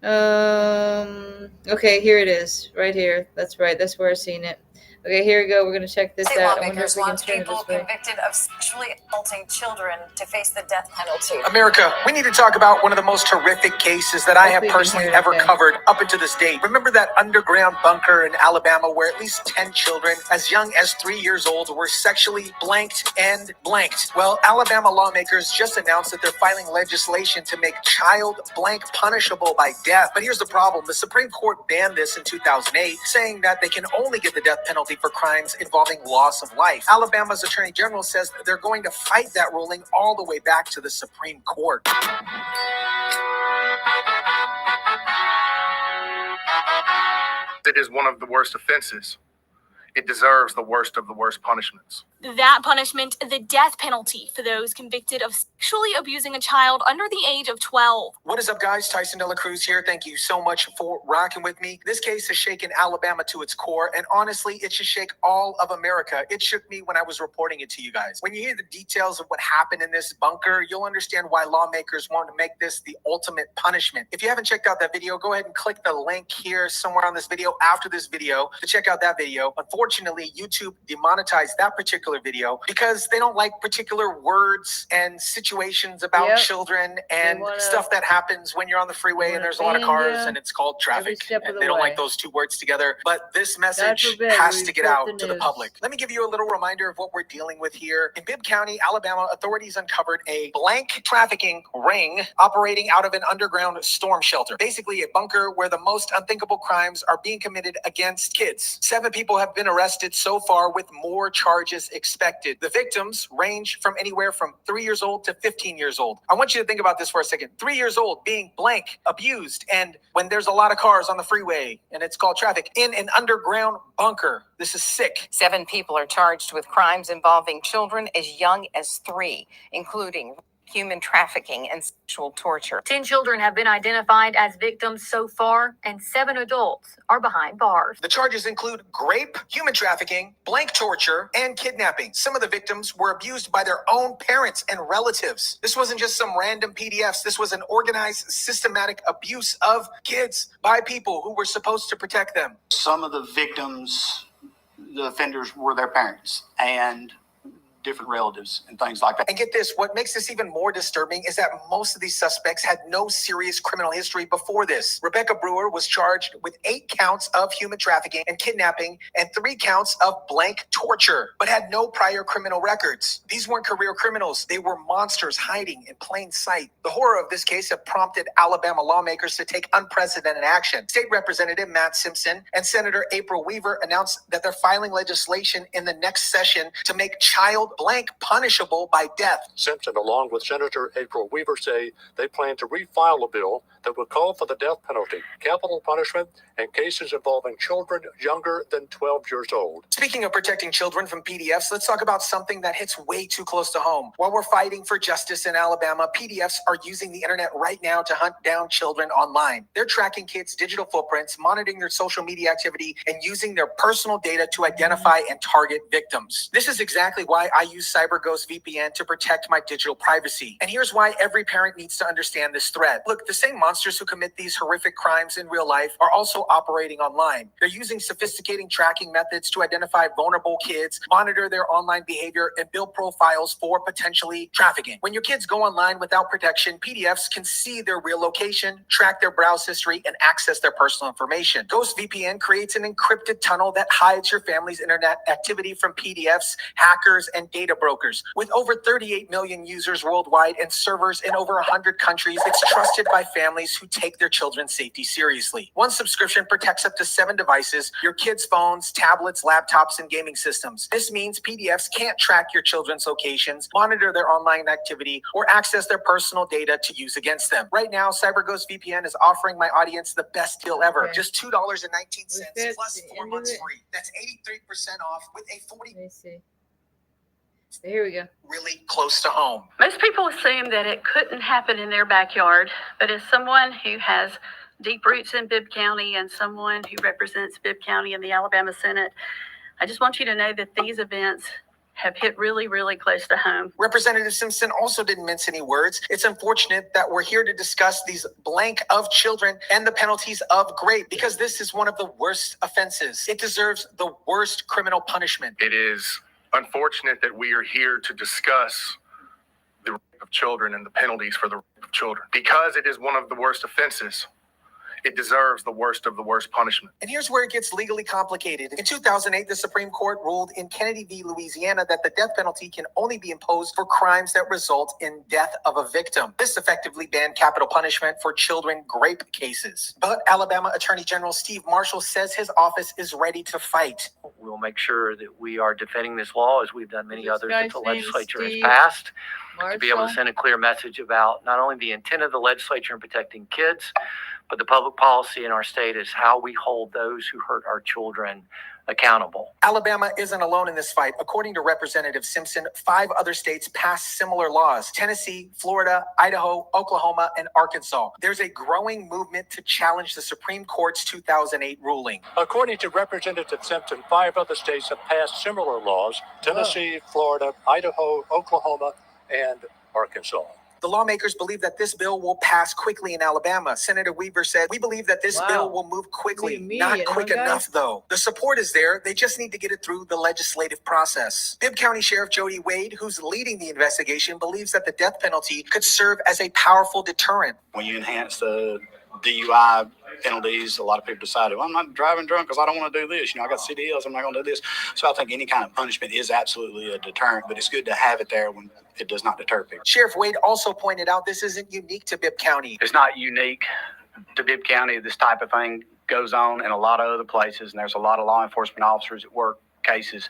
Okay, here it is. Right here. That's right. That's where I've seen it. Okay, here we go. We're going to check this State out. I wonder lawmakers if we can want turn it people this way. convicted of sexually assaulting children to face the death penalty. America, we need to talk about one of the most horrific cases that I have Hopefully you can personally hear it ever okay. covered up until this date. Remember that underground bunker in Alabama where at least 10 children as young as 3 years old were sexually blanked and blanked? Well, Alabama lawmakers just announced that they're filing legislation to make child blank punishable by death. But here's the problem. The Supreme Court banned this in 2008, saying that they can only get the death penalty for crimes involving loss of life. Alabama's Attorney General says that they're going to fight that ruling all the way back to the Supreme Court. It is one of the worst offenses. It deserves the worst of the worst punishments. That punishment, the death penalty for those convicted of sexually abusing a child under the age of 12. What is up, guys? Tyson De La Cruz here. Thank you so much for rocking with me. This case has shaken Alabama to its core, and honestly, it should shake all of America. It shook me when I was reporting it to you guys. When you hear the details of what happened in this bunker, you'll understand why lawmakers want to make this the ultimate punishment. If you haven't checked out that video, go ahead and click the link here somewhere on this video after this video to check out that video. Unfortunately, YouTube demonetized that particular video because they don't like particular words and situations about children and stuff that happens when you're on the freeway and there's a lot of cars and it's called traffic. And they don't like those two words together. But this message has to get out to the public. Let me give you a little reminder of what we're dealing with here. In Bibb County, Alabama, authorities uncovered a blank trafficking ring operating out of an underground storm shelter. Basically a bunker where the most unthinkable crimes are being committed against kids. 7 people have been arrested so far with more charges expected. The victims range from anywhere from 3 years old to 15 years old. I want you to think about this for a second. 3 years old being blank, abused, and when there's a lot of cars on the freeway and it's called traffic, in an underground bunker. This is sick. 7 people are charged with crimes involving children as young as 3, including human trafficking and sexual torture. 10 children have been identified as victims so far, and 7 adults are behind bars. The charges include rape, human trafficking, blank torture, and kidnapping. Some of the victims were abused by their own parents and relatives. This wasn't just some random PDFs. This was an organized, systematic abuse of kids by people who were supposed to protect them. Some of the victims, the offenders, were their parents and different relatives and things like that. And get this, what makes this even more disturbing is that most of these suspects had no serious criminal history before this. Rebecca Brewer was charged with 8 counts of human trafficking and kidnapping and 3 counts of blank torture, but had no prior criminal records. These weren't career criminals. They were monsters hiding in plain sight. The horror of this case have prompted Alabama lawmakers to take unprecedented action. State Representative Matt Simpson and Senator April Weaver announced that they're filing legislation in the next session to make child blank punishable by death. Simpson, along with Senator April Weaver, say they plan to refile a bill that would call for the death penalty, capital punishment, and cases involving children younger than 12 years old. Speaking of protecting children from PDFs, let's talk about something that hits way too close to home. While we're fighting for justice in Alabama, PDFs are using the internet right now to hunt down children online. They're tracking kids' digital footprints, monitoring their social media activity, and using their personal data to identify and target victims. This is exactly why I use CyberGhost VPN to protect my digital privacy. And here's why every parent needs to understand this threat. Look, the same monsters who commit these horrific crimes in real life are also operating online. They're using sophisticated tracking methods to identify vulnerable kids, monitor their online behavior, and build profiles for potentially trafficking. When your kids go online without protection, PDFs can see their real location, track their browse history, and access their personal information. Ghost VPN creates an encrypted tunnel that hides your family's internet activity from PDFs, hackers, and data brokers. With over 38 million users worldwide and servers in over 100 countries, it's trusted by families who take their children's safety seriously. One subscription protects up to 7 devices, your kids' phones, tablets, laptops, and gaming systems. This means PDFs can't track your children's locations, monitor their online activity, or access their personal data to use against them. Right now, CyberGhost VPN is offering my audience the best deal ever. Just $2.19 plus 4 months free. That's 83% off with a 40. Let me see. Here we go. Really close to home. Most people assume that it couldn't happen in their backyard, but as someone who has deep roots in Bibb County and someone who represents Bibb County in the Alabama Senate, I just want you to know that these events have hit really, really close to home. Representative Simpson also didn't mince any words. It's unfortunate that we're here to discuss these blank of children and the penalties of rape, because this is one of the worst offenses. It deserves the worst criminal punishment. It is unfortunate that we are here to discuss the rape of children and the penalties for the rape of children. Because it is one of the worst offenses, it deserves the worst of the worst punishment. And here's where it gets legally complicated. In 2008, the Supreme Court ruled in Kennedy v. Louisiana that the death penalty can only be imposed for crimes that result in death of a victim. This effectively banned capital punishment for children rape cases. But Alabama Attorney General Steve Marshall says his office is ready to fight. We'll make sure that we are defending this law as we've done many others that the legislature has Steve passed, Marshall. to be able to send a clear message about not only the intent of the legislature in protecting kids, but the public policy in our state is how we hold those who hurt our children accountable. Alabama isn't alone in this fight. According to Representative Simpson, 5 other states passed similar laws: Tennessee, Florida, Idaho, Oklahoma, and Arkansas. There's a growing movement to challenge the Supreme Court's 2008 ruling. According to Representative Simpson, 5 other states have passed similar laws: Tennessee, Florida, Idaho, Oklahoma, and Arkansas. The lawmakers believe that this bill will pass quickly in Alabama. Senator Weaver said, "We believe that this bill will move quickly, not quick enough though. The support is there. They just need to get it through the legislative process." Bibb County Sheriff Jody Wade, who's leading the investigation, believes that the death penalty could serve as a powerful deterrent. When you enhance the DUI penalties, a lot of people decided, well, I'm not driving drunk because I don't want to do this. I got CDLs, I'm not going to do this. So I think any kind of punishment is absolutely a deterrent, but it's good to have it there when it does not deter people. Sheriff Wade also pointed out this isn't unique to Bibb County. It's not unique to Bibb County. This type of thing goes on in a lot of other places, and there's a lot of law enforcement officers that work cases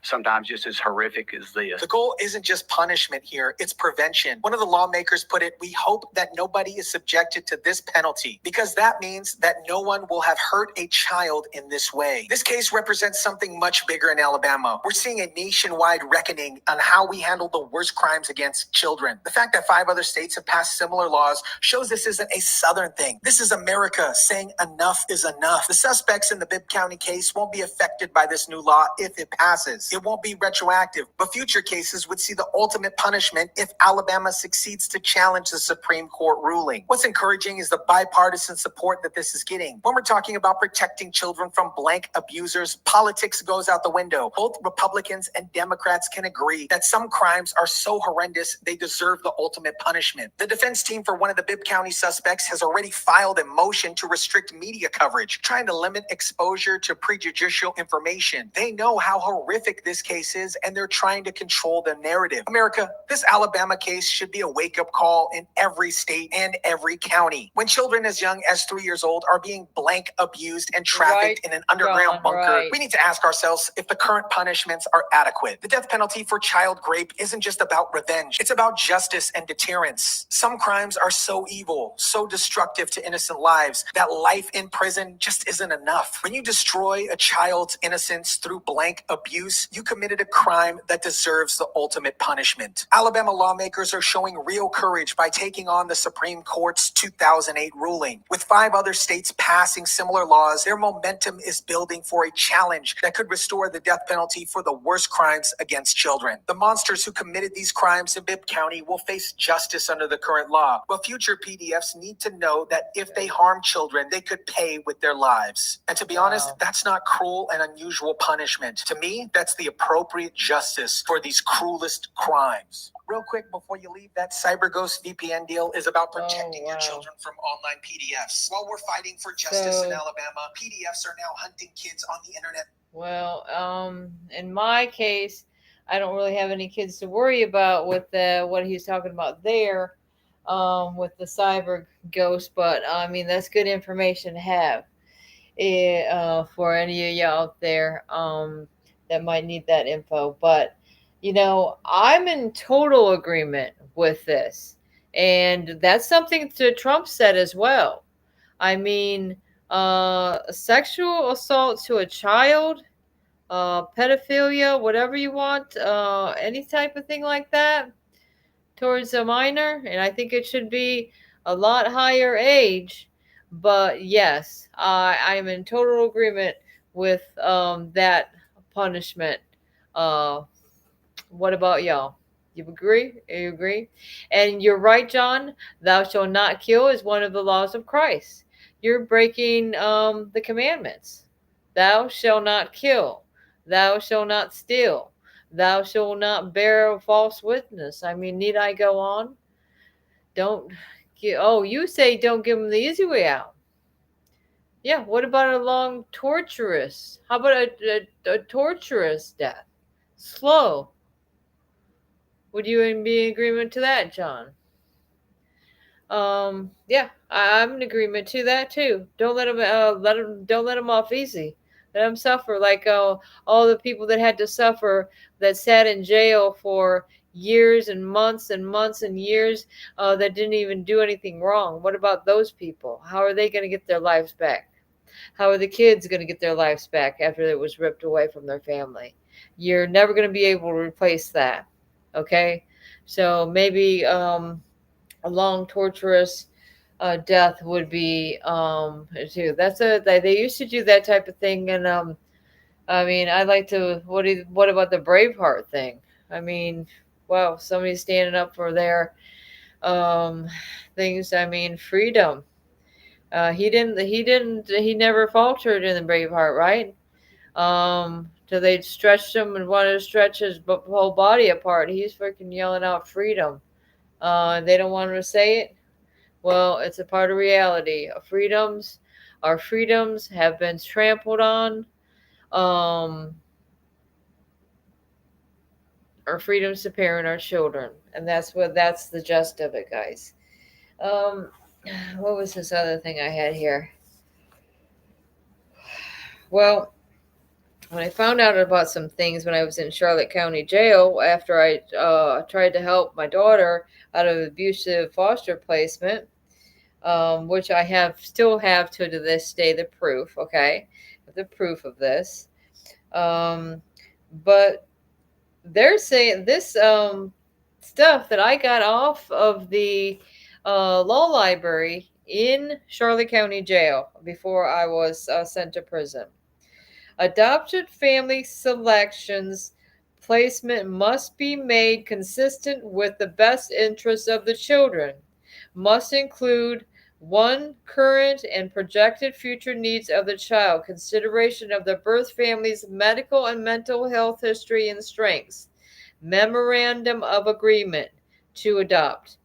sometimes just as horrific as this. The goal isn't just punishment here, it's prevention. One of the lawmakers put it, we hope that nobody is subjected to this penalty because that means that no one will have hurt a child in this way. This case represents something much bigger in Alabama. We're seeing a nationwide reckoning on how we handle the worst crimes against children. The fact that 5 other states have passed similar laws shows this isn't a Southern thing. This is America saying enough is enough. The suspects in the Bibb County case won't be affected by this new law if it passes. It won't be retroactive, but future cases would see the ultimate punishment if Alabama succeeds to challenge the Supreme Court ruling. What's encouraging is the bipartisan support that this is getting. When we're talking about protecting children from blank abusers, politics goes out the window. Both Republicans and Democrats can agree that some crimes are so horrendous they deserve the ultimate punishment. The defense team for one of the Bibb County suspects has already filed a motion to restrict media coverage, trying to limit exposure to prejudicial information. They know how horrific this case is, and they're trying to control the narrative. America, this Alabama case should be a wake-up call in every state and every county. When children as young as 3 years old are being blank abused and trafficked in an underground bunker, we need to ask ourselves if the current punishments are adequate. The death penalty for child rape isn't just about revenge. It's about justice and deterrence. Some crimes are so evil, so destructive to innocent lives, that life in prison just isn't enough. When you destroy a child's innocence through blank abuse, you committed a crime that deserves the ultimate punishment. Alabama lawmakers are showing real courage by taking on the Supreme Court's 2008 ruling. With 5 other states passing similar laws, their momentum is building for a challenge that could restore the death penalty for the worst crimes against children. The monsters who committed these crimes in Bibb County will face justice under the current law, but future PDFs need to know that if they harm children, they could pay with their lives. And to be honest, that's not cruel and unusual punishment. To me, that's the appropriate justice for these cruelest crimes. Real quick before you leave, that CyberGhost VPN deal is about protecting your children from online PDFs. While we're fighting for justice in Alabama, PDFs are now hunting kids on the internet. Well, in my case, I don't really have any kids to worry about with what he's talking about there, with the cyber ghost. But I mean, that's good information to have for any of you out there that might need that info. But you know, I'm in total agreement with this, and that's something that Trump said as well. I mean, sexual assault to a child, pedophilia, whatever you want, any type of thing like that towards a minor. And I think it should be a lot higher age. But yes, I am in total agreement with that punishment. What about y'all? You agree? You agree? And you're right, John. Thou shalt not kill is one of the laws of Christ. You're breaking the commandments. Thou shalt not kill. Thou shalt not steal. Thou shalt not bear false witness. I mean, need I go on? Don't. You say don't give them the easy way out. Yeah. What about a long torturous? How about a torturous death? Slow. Would you be in agreement to that, John? Yeah, I'm in agreement to that too. Don't let them don't let them off easy. Let them suffer like all the people that had to suffer that sat in jail for years and months and months and years that didn't even do anything wrong. What about those people? How are they going to get their lives back? How are the kids going to get their lives back after it was ripped away from their family? You're never going to be able to replace that. Okay, so maybe a long torturous death would be too. They used to do that type of thing, and I mean, I like to. What about the Braveheart thing? I mean, wow, somebody standing up for their things. I mean, freedom. He never faltered in the Braveheart, right? So they stretched him and wanted to stretch his whole body apart. He's freaking yelling out freedom. They don't want him to say it. Well, it's a part of reality. Our freedoms have been trampled on. Our freedoms to parent our children, and that's the gist of it, guys. What was this other thing I had here? Well, when I found out about some things when I was in Charlotte County Jail after I tried to help my daughter out of abusive foster placement, which I still have to this day the proof. Okay, the proof of this. But they're saying this stuff that I got off of the law library in Charlotte County Jail before I was sent to prison. Adopted family selections placement must be made consistent with the best interests of the children, must include one, current and projected future needs of the child, consideration of the birth family's medical and mental health history and strengths, memorandum of agreement to adopt.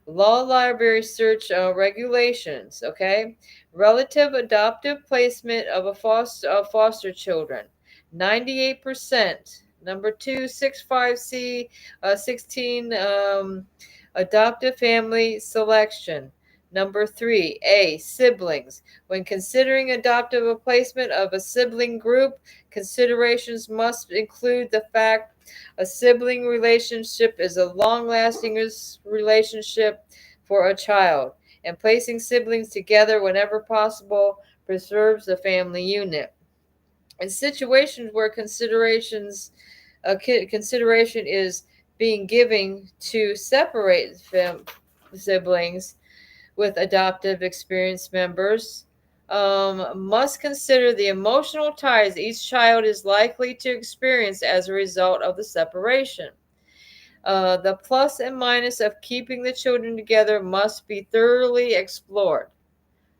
Law library search regulations, okay? Relative adoptive placement of foster children, 98%. Number 2, 65C, 16, adoptive family selection. Number 3, A, siblings. When considering adoptive placement of a sibling group, considerations must include the fact a sibling relationship is a long-lasting relationship for a child, and placing siblings together whenever possible preserves the family unit. In situations where consideration is being given to separate siblings with adoptive experienced members, must consider the emotional ties each child is likely to experience as a result of the separation. The plus and minus of keeping the children together must be thoroughly explored.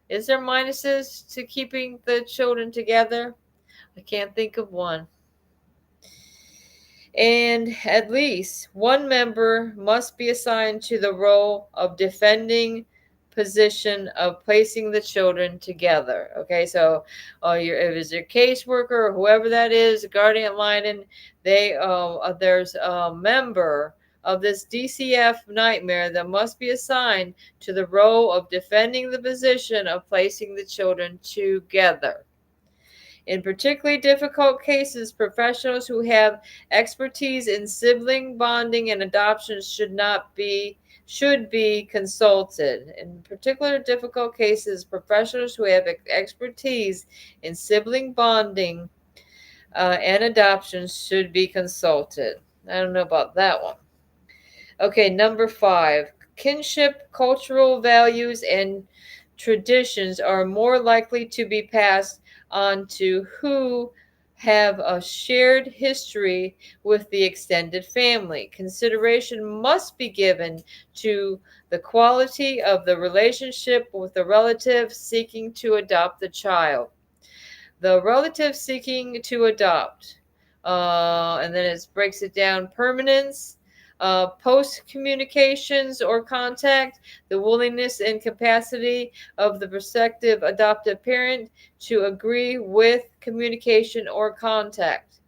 Is there minuses to keeping the children together? I can't think of one. And at least one member must be assigned to the role of defending position of placing the children together. Okay, so if it's your caseworker or whoever that is, guardian ad litem, there's a member of this DCF nightmare that must be assigned to the role of defending the position of placing the children together. In particularly difficult cases, professionals who have expertise in sibling bonding and adoption should be consulted. In particular difficult cases, professionals who have expertise in sibling bonding and adoption should be consulted. I don't know about that one. Okay, number 5. Kinship, cultural values, and traditions are more likely to be passed on to who have a shared history with the extended family. Consideration must be given to the quality of the relationship with the relative seeking to adopt the child. The relative seeking to adopt, and then it breaks it down: permanence, post communications or contact, the willingness and capacity of the prospective adoptive parent to agree with communication or contact.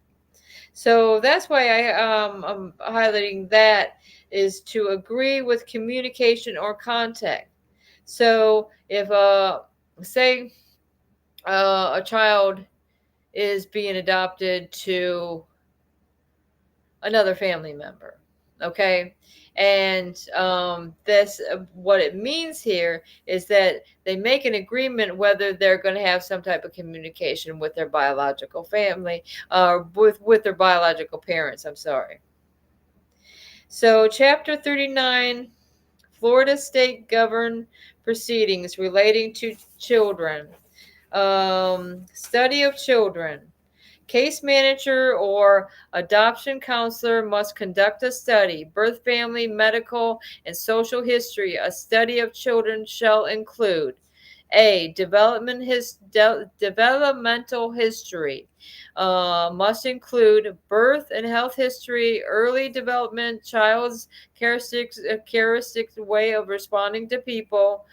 So that's why I'm highlighting that, is to agree with communication or contact. So if say a child is being adopted to another family member, okay, and this what it means here is that they make an agreement whether they're going to have some type of communication with their biological family, with their biological parents. I'm sorry. So chapter 39, Florida state governed proceedings relating to children. Study of children. Case manager or adoption counselor must conduct a study. Birth, family, medical, and social history. A study of children shall include: A, developmental history. Must include birth and health history, early development, child's characteristic way of responding to people,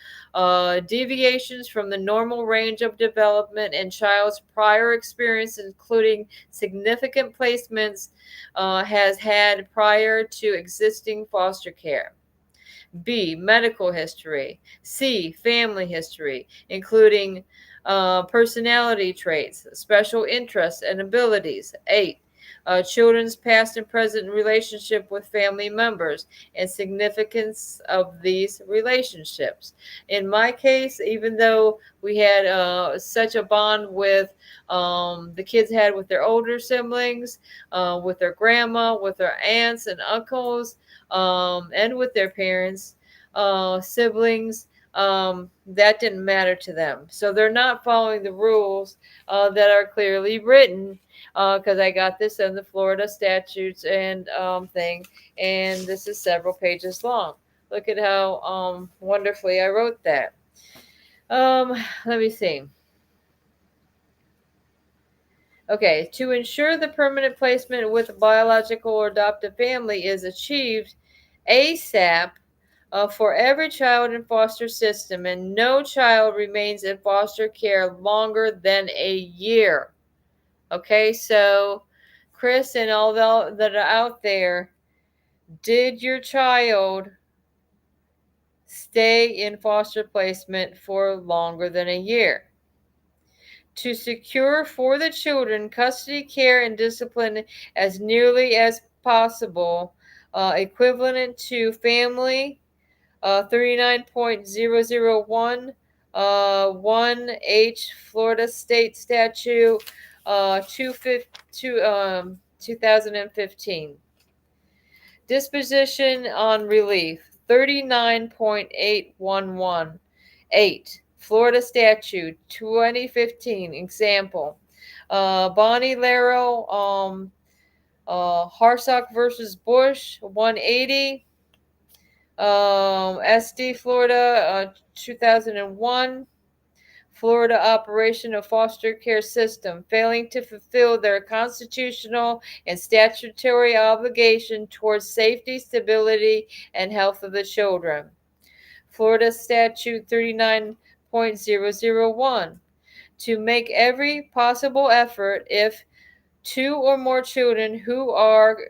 deviations from the normal range of development, and child's prior experience, including significant placements has had prior to existing foster care. B, medical history. C, family history, including Personality traits, special interests and abilities. 8. Children's past and present relationship with family members and significance of these relationships. In my case, even though we had such a bond with the kids had with their older siblings, with their grandma, with their aunts and uncles, and with their parents, siblings, that didn't matter to them. So they're not following the rules that are clearly written, because I got this in the Florida statutes and thing, and this is several pages long. Look at how wonderfully I wrote that. Let me see. Okay, to ensure the permanent placement with a biological or adoptive family is achieved ASAP for every child in foster system, and no child remains in foster care longer than a year. Okay, so Chris and all that are out there, did your child stay in foster placement for longer than a year? To secure for the children custody, care, and discipline as nearly as possible, equivalent to family 39.001 1H Florida State Statute 2015. Disposition on relief 39.811 8. Florida Statute 2015. Example. Bonnie Laro, Harsock versus Bush 180. SD Florida 2001. Florida operation of foster care system failing to fulfill their constitutional and statutory obligation towards safety, stability, and health of the children. Florida Statute 39.001. To make every possible effort if 2 or more children who are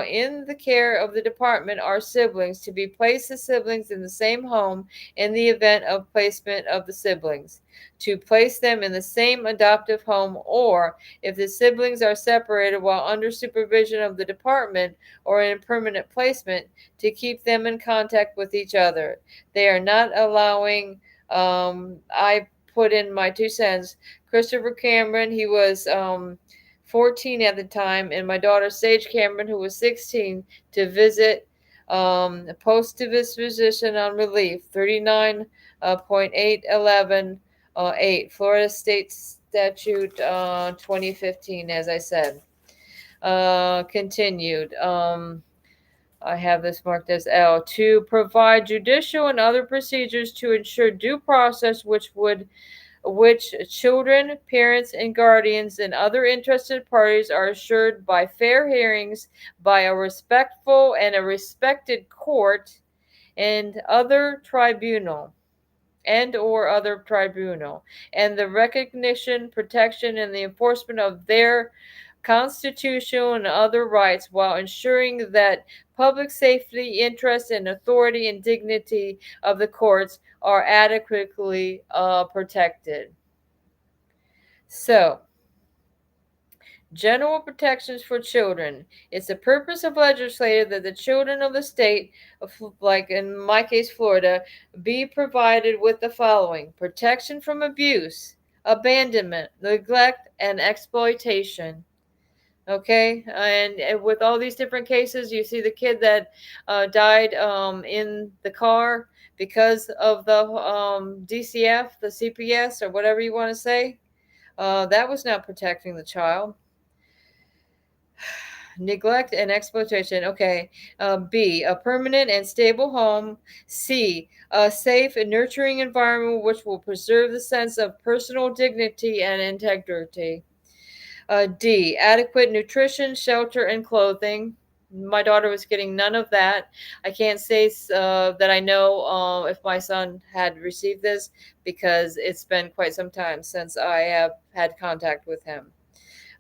in the care of the department are siblings, to be placed as siblings in the same home in the event of placement of the siblings, to place them in the same adoptive home, or if the siblings are separated while under supervision of the department or in permanent placement, to keep them in contact with each other. They are not allowing, I put in my 2 cents, Christopher Cameron, he was 14 at the time, and my daughter Sage Cameron, who was 16, to visit post-disposition on relief 39.811 8 Florida State Statute 2015, as I said. Continued. I have this marked as L. To provide judicial and other procedures to ensure due process which children, parents, and guardians and other interested parties are assured by fair hearings by a respectful and a respected court and other tribunal and the recognition, protection, and the enforcement of their constitutional and other rights, while ensuring that public safety, interest, and authority and dignity of the courts are adequately protected. So, general protections for children. It's the purpose of legislature that the children of the state, like in my case, Florida, be provided with the following: protection from abuse, abandonment, neglect, and exploitation. Okay, and with all these different cases, you see the kid that died in the car because of the DCF, the CPS, or whatever you want to say. That was not protecting the child. Neglect and exploitation. Okay. B, a permanent and stable home. C, a safe and nurturing environment which will preserve the sense of personal dignity and integrity. D, adequate nutrition, shelter, and clothing. My daughter was getting none of that. I can't say that I know if my son had received this, because it's been quite some time since I have had contact with him.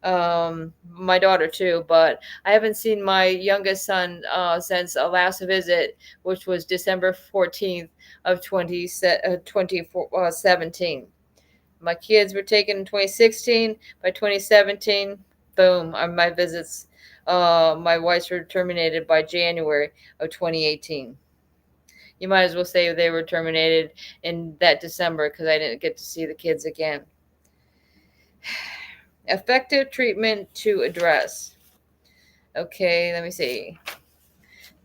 My daughter too, but I haven't seen my youngest son since a last visit, which was December 14th of 2017. My kids were taken in 2016. By 2017, boom, my visits, my wife's were terminated by January of 2018. You might as well say they were terminated in that December because I didn't get to see the kids again. Effective treatment to address. Okay, let me see.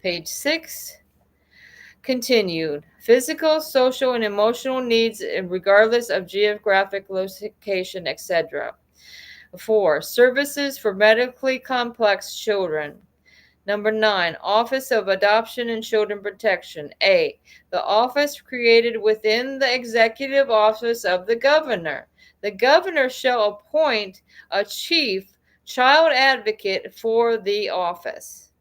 Page 6. Continued. Physical, social, and emotional needs regardless of geographic location, etc. 4. Services for medically complex children. Number 9, Office of Adoption and Children Protection. A, the office created within the executive office of the governor. The governor shall appoint a chief child advocate for the office.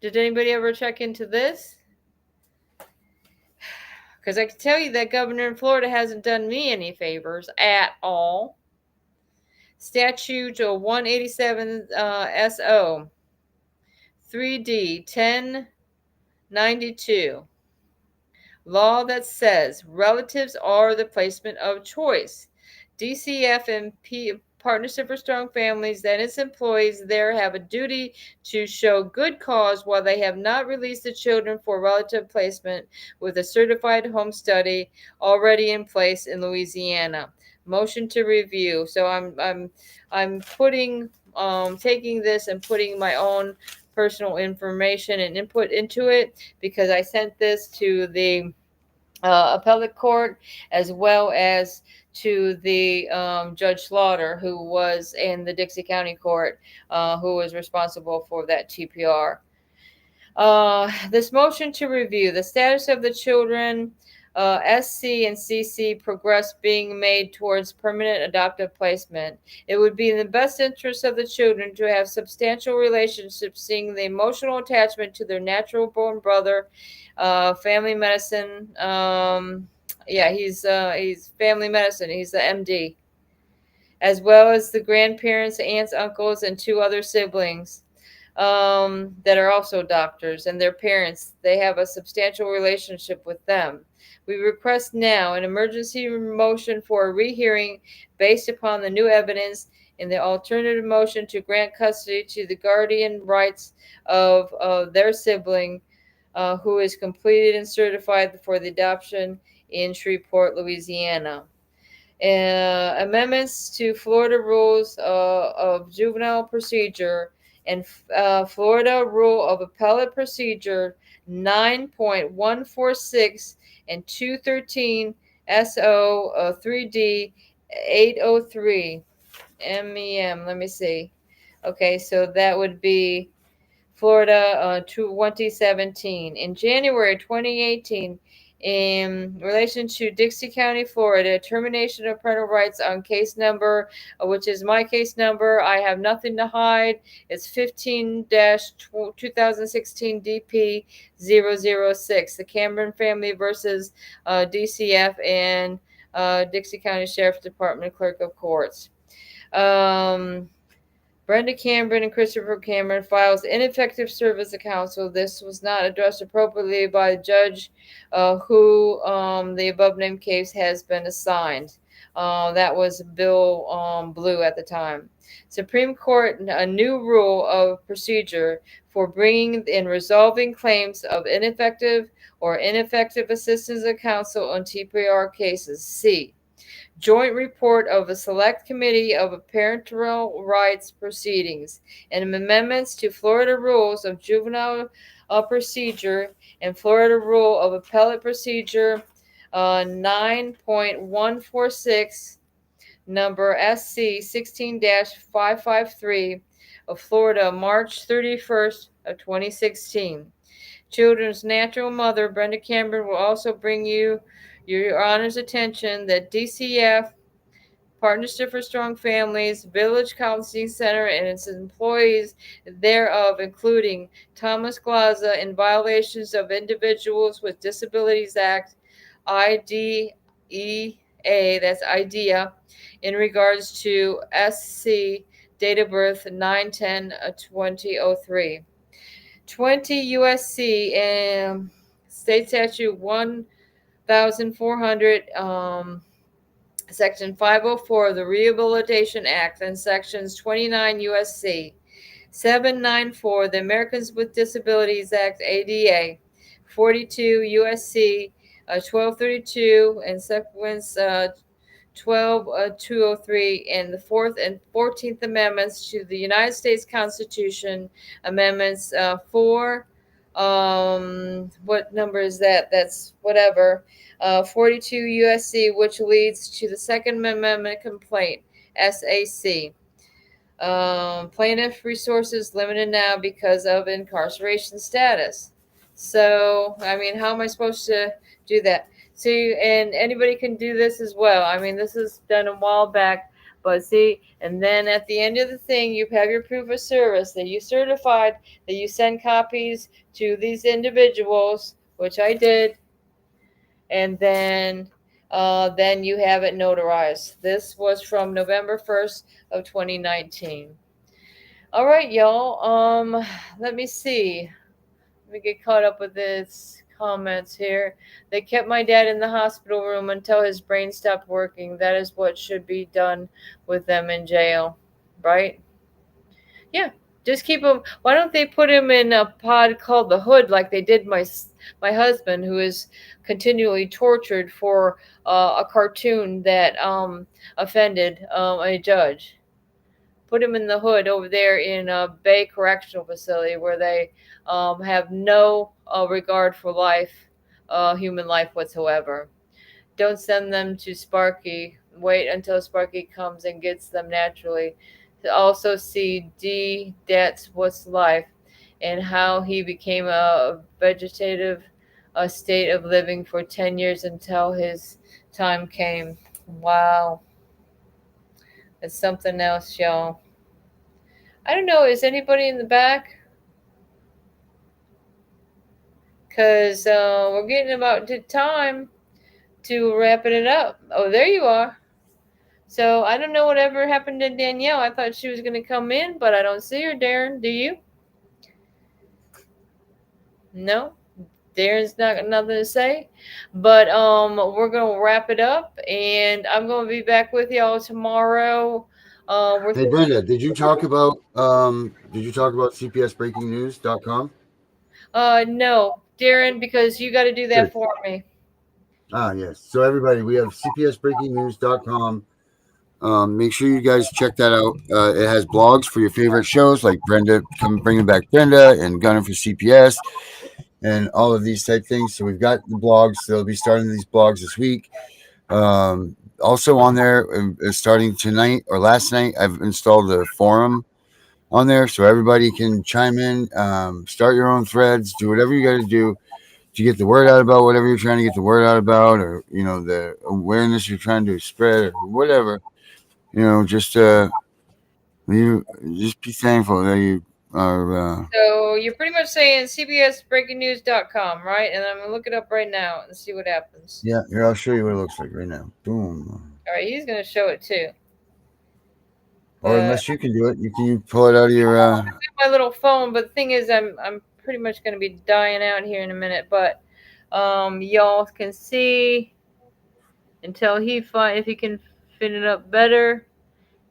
Did anybody ever check into this? Because I can tell you that governor in Florida hasn't done me any favors at all. Statute 187 SO 3D 1092. Law that says relatives are the placement of choice. DCF and Partnership for Strong Families that its employees there have a duty to show good cause while they have not released the children for relative placement with a certified home study already in place in Louisiana. Motion to review. So I'm putting taking this and putting my own personal information and input into it because I sent this to the appellate court as well as to the Judge Slaughter, who was in the Dixie County Court, who was responsible for that TPR. This motion to review the status of the children, SC and CC progress being made towards permanent adoptive placement. It would be in the best interest of the children to have substantial relationships, seeing the emotional attachment to their natural born brother, family medicine. He's family medicine. He's the MD, as well as the grandparents, aunts, uncles, and 2 other siblings that are also doctors, and their parents. They have a substantial relationship with them. We request now an emergency motion for a rehearing based upon the new evidence in the alternative motion to grant custody to the guardian rights of their sibling who is completed and certified for the adoption in Shreveport, Louisiana. Amendments to Florida Rules of Juvenile Procedure and Florida Rule of Appellate Procedure 9.146 and 213 SO 3D 803 MEM. Let me see. Okay, so that would be Florida 2017. In January 2018, in relation to Dixie County, Florida, termination of parental rights on case number, which is my case number. I have nothing to hide. It's 15-2016 DP 006. The Cameron family versus DCF and Dixie County Sheriff's Department Clerk of Courts. Brenda Cameron and Christopher Cameron files ineffective service of counsel. This was not addressed appropriately by the judge who the above-named case has been assigned. That was Bill Blue at the time. Supreme Court, a new rule of procedure for bringing and resolving claims of ineffective or ineffective assistance of counsel on TPR cases. C. Joint report of a select committee of parental rights proceedings and amendments to Florida rules of juvenile procedure and Florida rule of appellate procedure 9.146 number SC 16-553 of Florida, March 31st of 2016. Children's natural mother, Brenda Cameron, will also bring you your honor's attention that DCF, Partnership for Strong Families, Village Counseling Center, and its employees thereof, including Thomas Glaza, in violations of Individuals with Disabilities Act, IDEA, that's IDEA, in regards to SC, date of birth 9/10/2003. 20 USC and State Statute 1400 Section 504 of the Rehabilitation Act, and Sections 29 U.S.C. 794, the Americans with Disabilities Act, ADA, 42 U.S.C. 1232, and sequence 12203, and the Fourth and 14th Amendments to the United States Constitution, Amendments 4. What number is that? That's whatever. 42 U.S.C., which leads to the Second Amendment complaint, SAC. Plaintiff resources limited now because of incarceration status. So, I mean, how am I supposed to do that? See, and anybody can do this as well. I mean, this is done a while back, but see, and then at the end of the thing, you have your proof of service that you certified that you send copies to these individuals, which I did, and then you have it notarized. This was from November 1st of 2019. All right, y'all. Let me see. Let me get caught up with this comments here. They kept my dad in the hospital room until his brain stopped working. That is what should be done with them in jail, right? Yeah, just keep him. Why don't they put him in a pod called the Hood, like they did my husband, who is continually tortured for a cartoon that offended a judge. Put him in the Hood over there in a Bay Correctional Facility where they have no regard for life, human life whatsoever. Don't send them to Sparky. Wait until Sparky comes and gets them naturally. To also see D. That's What's Life, and how he became a vegetative state of living for 10 years until his time came. Wow. It's something else, y'all. I don't know. Is anybody in the back? Because we're getting about to time to wrapping it up. Oh, there you are. So I don't know whatever happened to Danielle. I thought she was going to come in, but I don't see her, Darren. Do you? No? Darren's not got nothing to say. But we're going to wrap it up, and I'm going to be back with y'all tomorrow. Hey Brenda, did you talk about CPSBreakingNews.com? No, Darren, because you got to do that Good. for me. Ah, yes. So everybody, we have CPSBreakingNews.com. Make sure you guys check that out. It has blogs for your favorite shows like Brenda, Bringing Back Brenda, and Gunning for CPS, and all of these type things. So we've got the blogs. They'll be starting these blogs this week. Also on there, starting tonight or last night, I've installed a forum on there so everybody can chime in, start your own threads, do whatever you got to do to get the word out about whatever you're trying to get the word out about, or the awareness you're trying to spread, or whatever. Just you just be thankful that you are. So you're pretty much saying CBSBreakingNews.com, right? And I'm going to look it up right now and see what happens. Yeah, here, I'll show you what it looks like right now. Boom. All right, he's going to show it too. Or unless you can do it, you pull it out of your. My little phone, but the thing is, I'm pretty much going to be dying out here in a minute. But y'all can see until if he can fit it up better,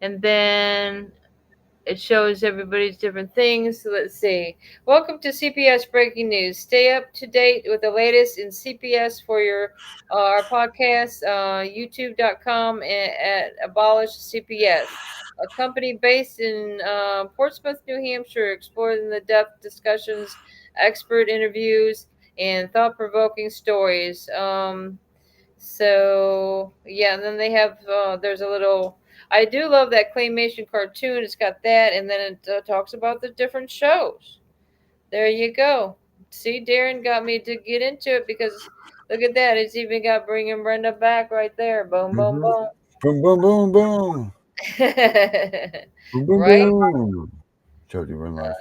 and then it shows everybody's different things. So let's see. Welcome to CPS Breaking News. Stay up to date with the latest in CPS for our podcast, youtube.com at Abolish CPS. A company based in Portsmouth, New Hampshire, exploring the depth discussions, expert interviews, and thought-provoking stories. So yeah, and then they have there's a little. I do love that claymation cartoon. It's got that, and then it talks about the different shows. There you go. See, Darren got me to get into it because look at that. It's even got Bringing Brenda Back right there. Boom, boom, boom. Boom, boom, boom, boom. Boom, boom, Right? boom. Told you we're live.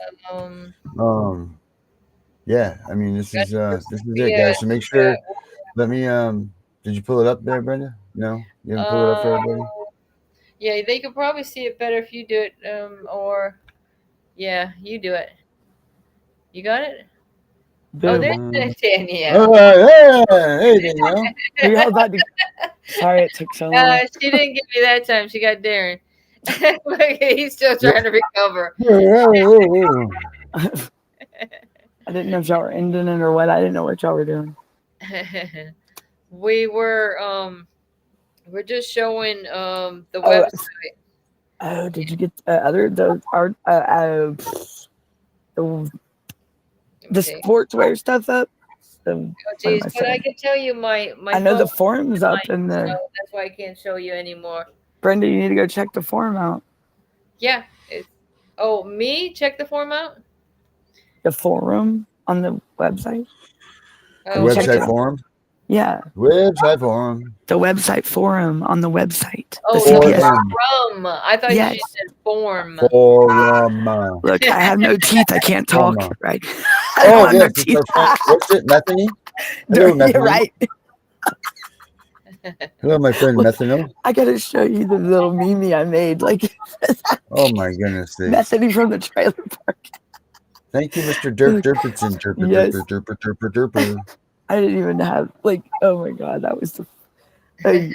Yeah, I mean this is it, guys. So make sure. Let me. Did you pull it up there, Brenda? No, you haven't pulled it up for everybody. Yeah, they could probably see it better if you do it, or yeah, you do it. You got it? Oh, there's Danielle. Hey, Danielle. Hey, how about the Sorry it took so long. She didn't get me that time. She got Darren. Look, he's still trying to recover. I didn't know if y'all were ending it or what. I didn't know what y'all were doing. We're just showing the website. Oh, did you get the sportswear stuff up? Oh, geez, but I can tell you my I know the phone forum's up died, in so the. that's why I can't show you anymore. Brenda, you need to go check the forum out. Yeah. Oh, me? Check the form out? The forum on the website. The website forum? Yeah. Website forum. The website forum on the website. Oh, the CPS. forum. I thought Yes. you said form. Forum. Look, I have no teeth. I can't talk. Right. Oh, yes. What's it? Methany? Hello, Methany. You're right. Hello, my friend Methany. I gotta show you the little meme I made. Like, oh my goodness. Methany from the trailer park. Thank you, Mr. Derp Derperson. Yes. Derper. I didn't even have oh my god, that was I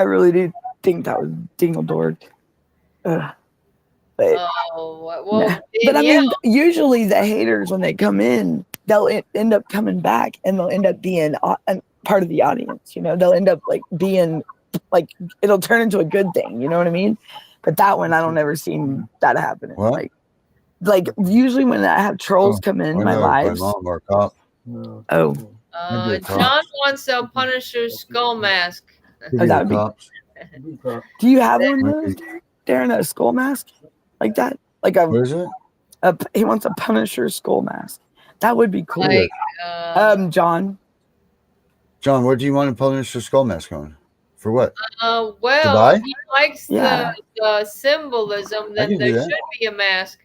really do think that was Dingledorg. But, but I mean, usually the haters when they come in, they'll end up coming back and they'll end up being part of the audience. You know, they'll end up being it'll turn into a good thing. You know what I mean? But that one, I don't ever seen that happening. What? Like usually when I have trolls come in my lives. My mom or cop. Oh. John wants a Punisher skull mask. Oh, that would be. Do you have one of those, Darren? A skull mask like that? Like a. What is it? He wants a Punisher skull mask. That would be cool. John. John, what do you want to Punisher skull mask on? For what? Well, he likes the symbolism. Then there should be a mask.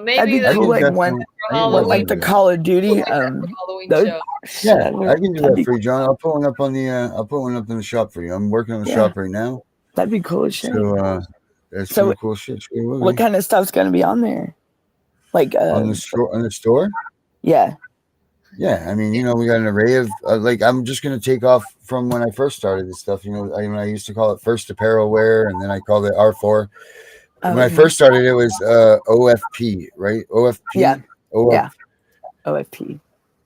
Maybe that'd be cool, like one, like the Call of Duty. Halloween show. Yeah, I can do that for you, John. I'll put one up on the. I'll put one up in the shop for you. I'm working on the shop right now. That'd be cool as shit. So that's pretty cool shit. What kind of stuff's gonna be on there? Like on the store? On the store? Yeah. Yeah, I mean, we got an array of I'm just gonna take off from when I first started this stuff. I used to call it First Apparel Wear, and then I called it R4. When I first started, it was OFP, right? OFP. Yeah. OFP.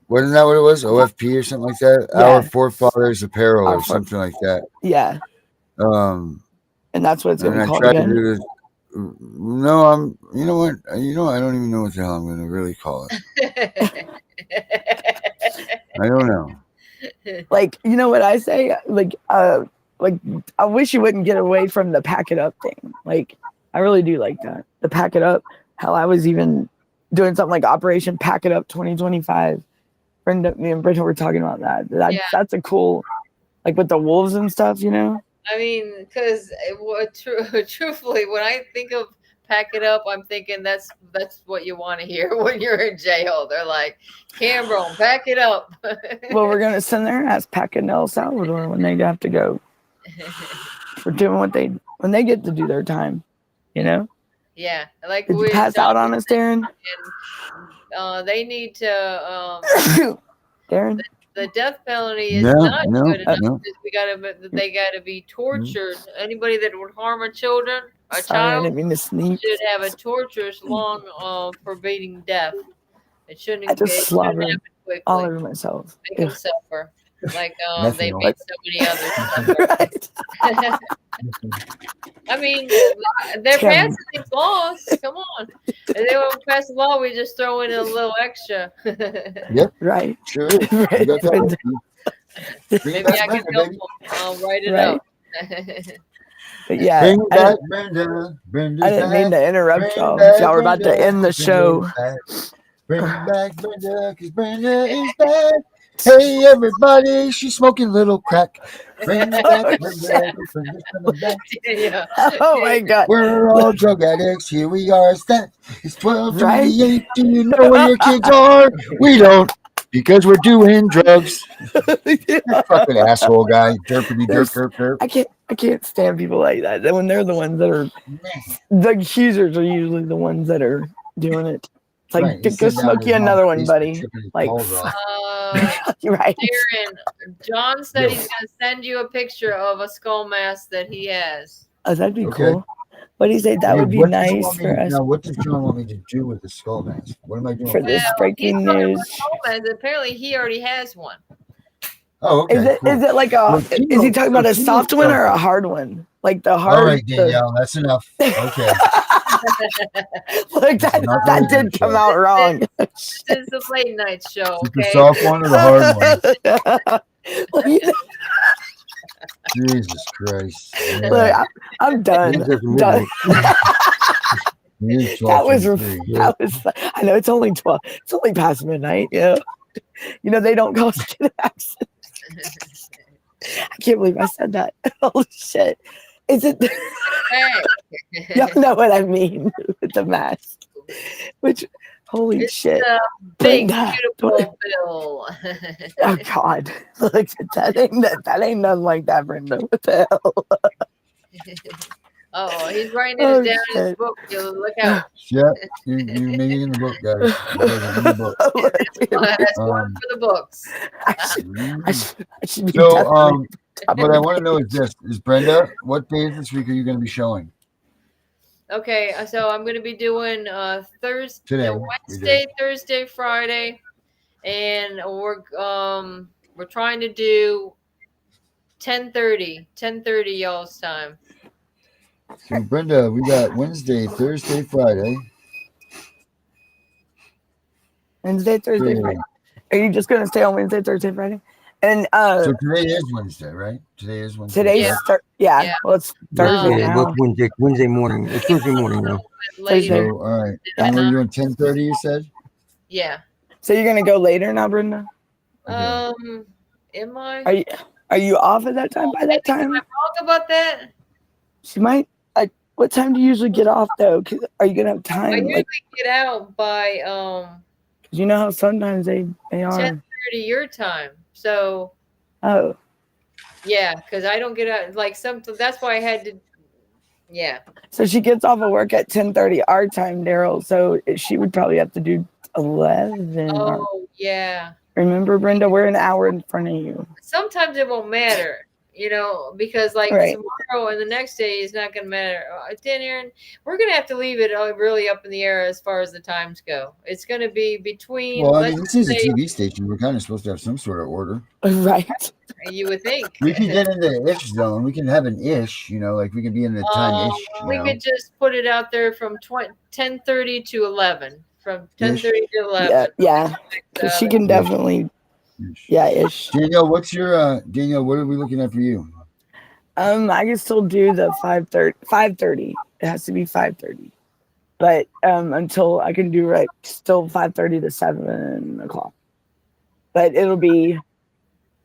Wasn't that what it was? OFP or something like that. Yeah. Our Forefathers Apparel or something like that. Yeah. And that's what it's gonna be called again. No, you know what? I don't even know what the hell I'm gonna really call it. I don't know. Like, you know what I say? Like I wish you wouldn't get away from the pack it up thing. Like, I really do like that. The pack it up. Hell, I was even doing something like Operation Pack It Up 2025. Me and Brenda were talking about that. That's a cool, like with the wolves and stuff, I mean, because truthfully, when I think of pack it up, I'm thinking that's what you want to hear when you're in jail. They're like, Cambron, pack it up. Well, we're gonna send their ass packing to El Salvador when they have to go for doing when they get to do their time. Yeah, like did you pass out on us, Darren? And, they need to. Darren. The death penalty is not good enough. No. They gotta be tortured. Anybody that would harm a child, I didn't mean to sneeze. should have a torturous long forbidding death. It shouldn't. I just slobbered quickly. all over myself. Make them suffer. Like they Nothing made so many others suffer. I mean, they're passing these laws. Come on. If they won't pass the law, we just throw in a little extra. Yep. Right. Sure. Right. Maybe I can help them. I'll write it out. But yeah, Bring back Brenda. I didn't mean to interrupt y'all. Y'all were about to end the show. Bring back Brenda, because Brenda is back. Hey everybody, she's smoking little crack. Bring back Brenda, Brenda's coming back. Yeah. Oh my god. We're all drug addicts. Here we are. It's 12:28. Do you know where your kids are? We don't. Because we're doing drugs. Fucking asshole guy. Derpity derp. I can't stand people like that. When they're the ones that are the accusers are usually the ones that are doing it. It's like, go smoke you another one, buddy. Like, Right. Darren, John said he's Yes. going to send you a picture of a skull mask that he has. Oh, that'd be Okay. cool. What do you say? That Hey, would be what does he nice want me for to, us now, what does John want me to do with the skull mask? What am I doing for with this it? Well, he's breaking talking about news. skull masks. Apparently, he already has one. Oh, okay. Is it cool. is it like Well, is he talking about a Tino- soft one or a okay. hard one? Like the All hard. right, Danielle, that's enough. Okay. Look, that did come out wrong. This is the late night show, Is it the okay? soft one or the hard one? Jesus Christ. Yeah. Look, I'm done. Done. That was. I know it's only 12. It's only past midnight. Yeah. You know they don't call skin accidents. I can't believe I said that. Holy shit! Is it? Y'all know what I mean with the mask. Which, holy shit! Big Brenda, beautiful Bill. Oh God! Look, that ain't nothing like that, Brenda. What the hell? Oh, he's writing Oh, it down in his shit. book. Bill. Look out. Yeah, you made it in the book, guys. You guys are in the book. That's one for the books. I should be So, definitely. what I want to know is this: is Brenda, what days this week are you going to be showing? Okay, so I'm going to be doing Thursday, Today, Wednesday, Thursday, Friday, and we're trying to do 10:30 y'all's time. So, Brenda, we got Wednesday, Thursday, Friday. Wednesday, Thursday, Friday. Are you just gonna stay on Wednesday, Thursday, Friday? And so today is Wednesday, right? Today is Wednesday. Today's yeah. Well, it's Thursday Yeah, now. it's Wednesday morning. It's Thursday morning now. Thursday. So, all right. And we're doing 10:30. You said. Yeah. So you're gonna go later now, Brenda? Am I? Are you off at that time? By that time, Am I wrong about that? she might. Like, what time do you usually get off though? 'Cause are you gonna have I time? usually Like, get out by 'cause you know how sometimes they are. 10:30 your time. So Oh. yeah, because I don't get out like that's why I had to. Yeah. So she gets off of work at 10:30 our time, Daryl. So she would probably have to do 11. Oh yeah. Remember, Brenda, we're an hour in front of you. Sometimes it won't matter, because like Right. tomorrow and the next day is not going to matter. Dan, Aaron, we're going to have to leave it really up in the air as far as the times go. It's going to be between. Well, I mean, this is a TV station. We're kind of supposed to have some sort of order. Right. You would think. We can get in the ish zone. We can have an ish, like we can be in the time ish. We could just put it out there from 10:30 to 11. From 10:30 to 11. Yeah. Because she can definitely. Yeah, ish. Danielle, what's your Danielle? What are we looking at for you? I can still do the 5:30. It has to be 5:30. But until I can do still 5:30 to 7:00. But it'll be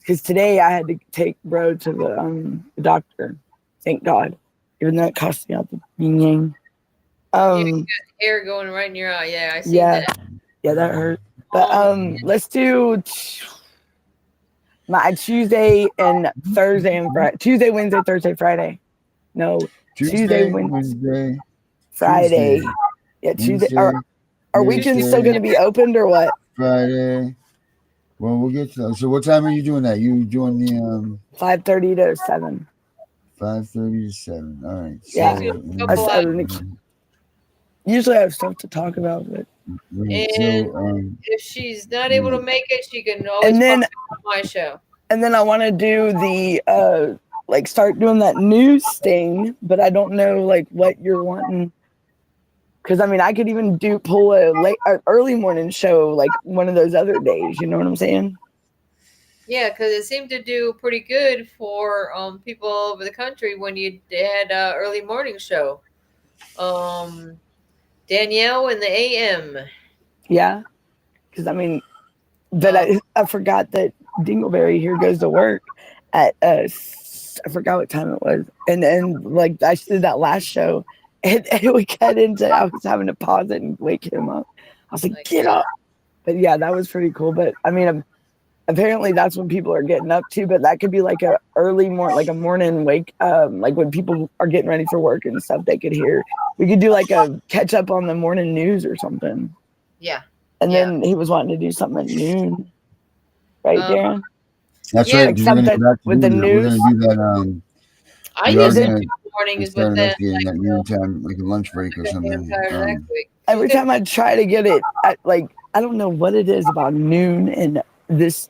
because today I had to take bro to the doctor. Thank God. Even though it cost me out the yin yang. You got hair going right in your eye. Yeah, I see that. Yeah, that hurt. But let's do my Tuesday and Thursday and Friday. Tuesday, Wednesday, Thursday, Friday. No, Tuesday, Wednesday, Friday. Tuesday, Yeah, Tuesday. Wednesday, Are weekends still going to be opened or what? Friday. Well, we'll get to that. So, what time are you doing that? You doing the 5:30 to 7. 5:30 to 7. All right. So, yeah. Usually I have stuff to talk about, but. And if she's not able to make it, she can always then pop on my show. And then I want to do the start doing that news thing, but I don't know what you're wanting. Because I mean, I could even pull a early morning show one of those other days. You know what I'm saying? Yeah, because it seemed to do pretty good for people all over the country when you had early morning show. Danielle in the AM. Yeah, because I mean, but I forgot that Dingleberry here goes to work at I forgot what time it was, and I did that last show, and we cut into I was having to pause it and wake him up. I was like, get up! But yeah, that was pretty cool. But I mean, apparently that's when people are getting up to. But that could be like a early morning, a morning wake, when people are getting ready for work and stuff. They could hear. We could do a catch up on the morning news or something. Yeah. And then he was wanting to do something at noon. right, Darren? That's Yeah. right. Like We're gonna something go back to with the doing that. We're news. gonna do that. I We are used to gonna do mornings, start but then investigating at noontime, like a lunch break or I got damn something. tired of that quick. Every time I try to get it, I don't know what it is about noon in this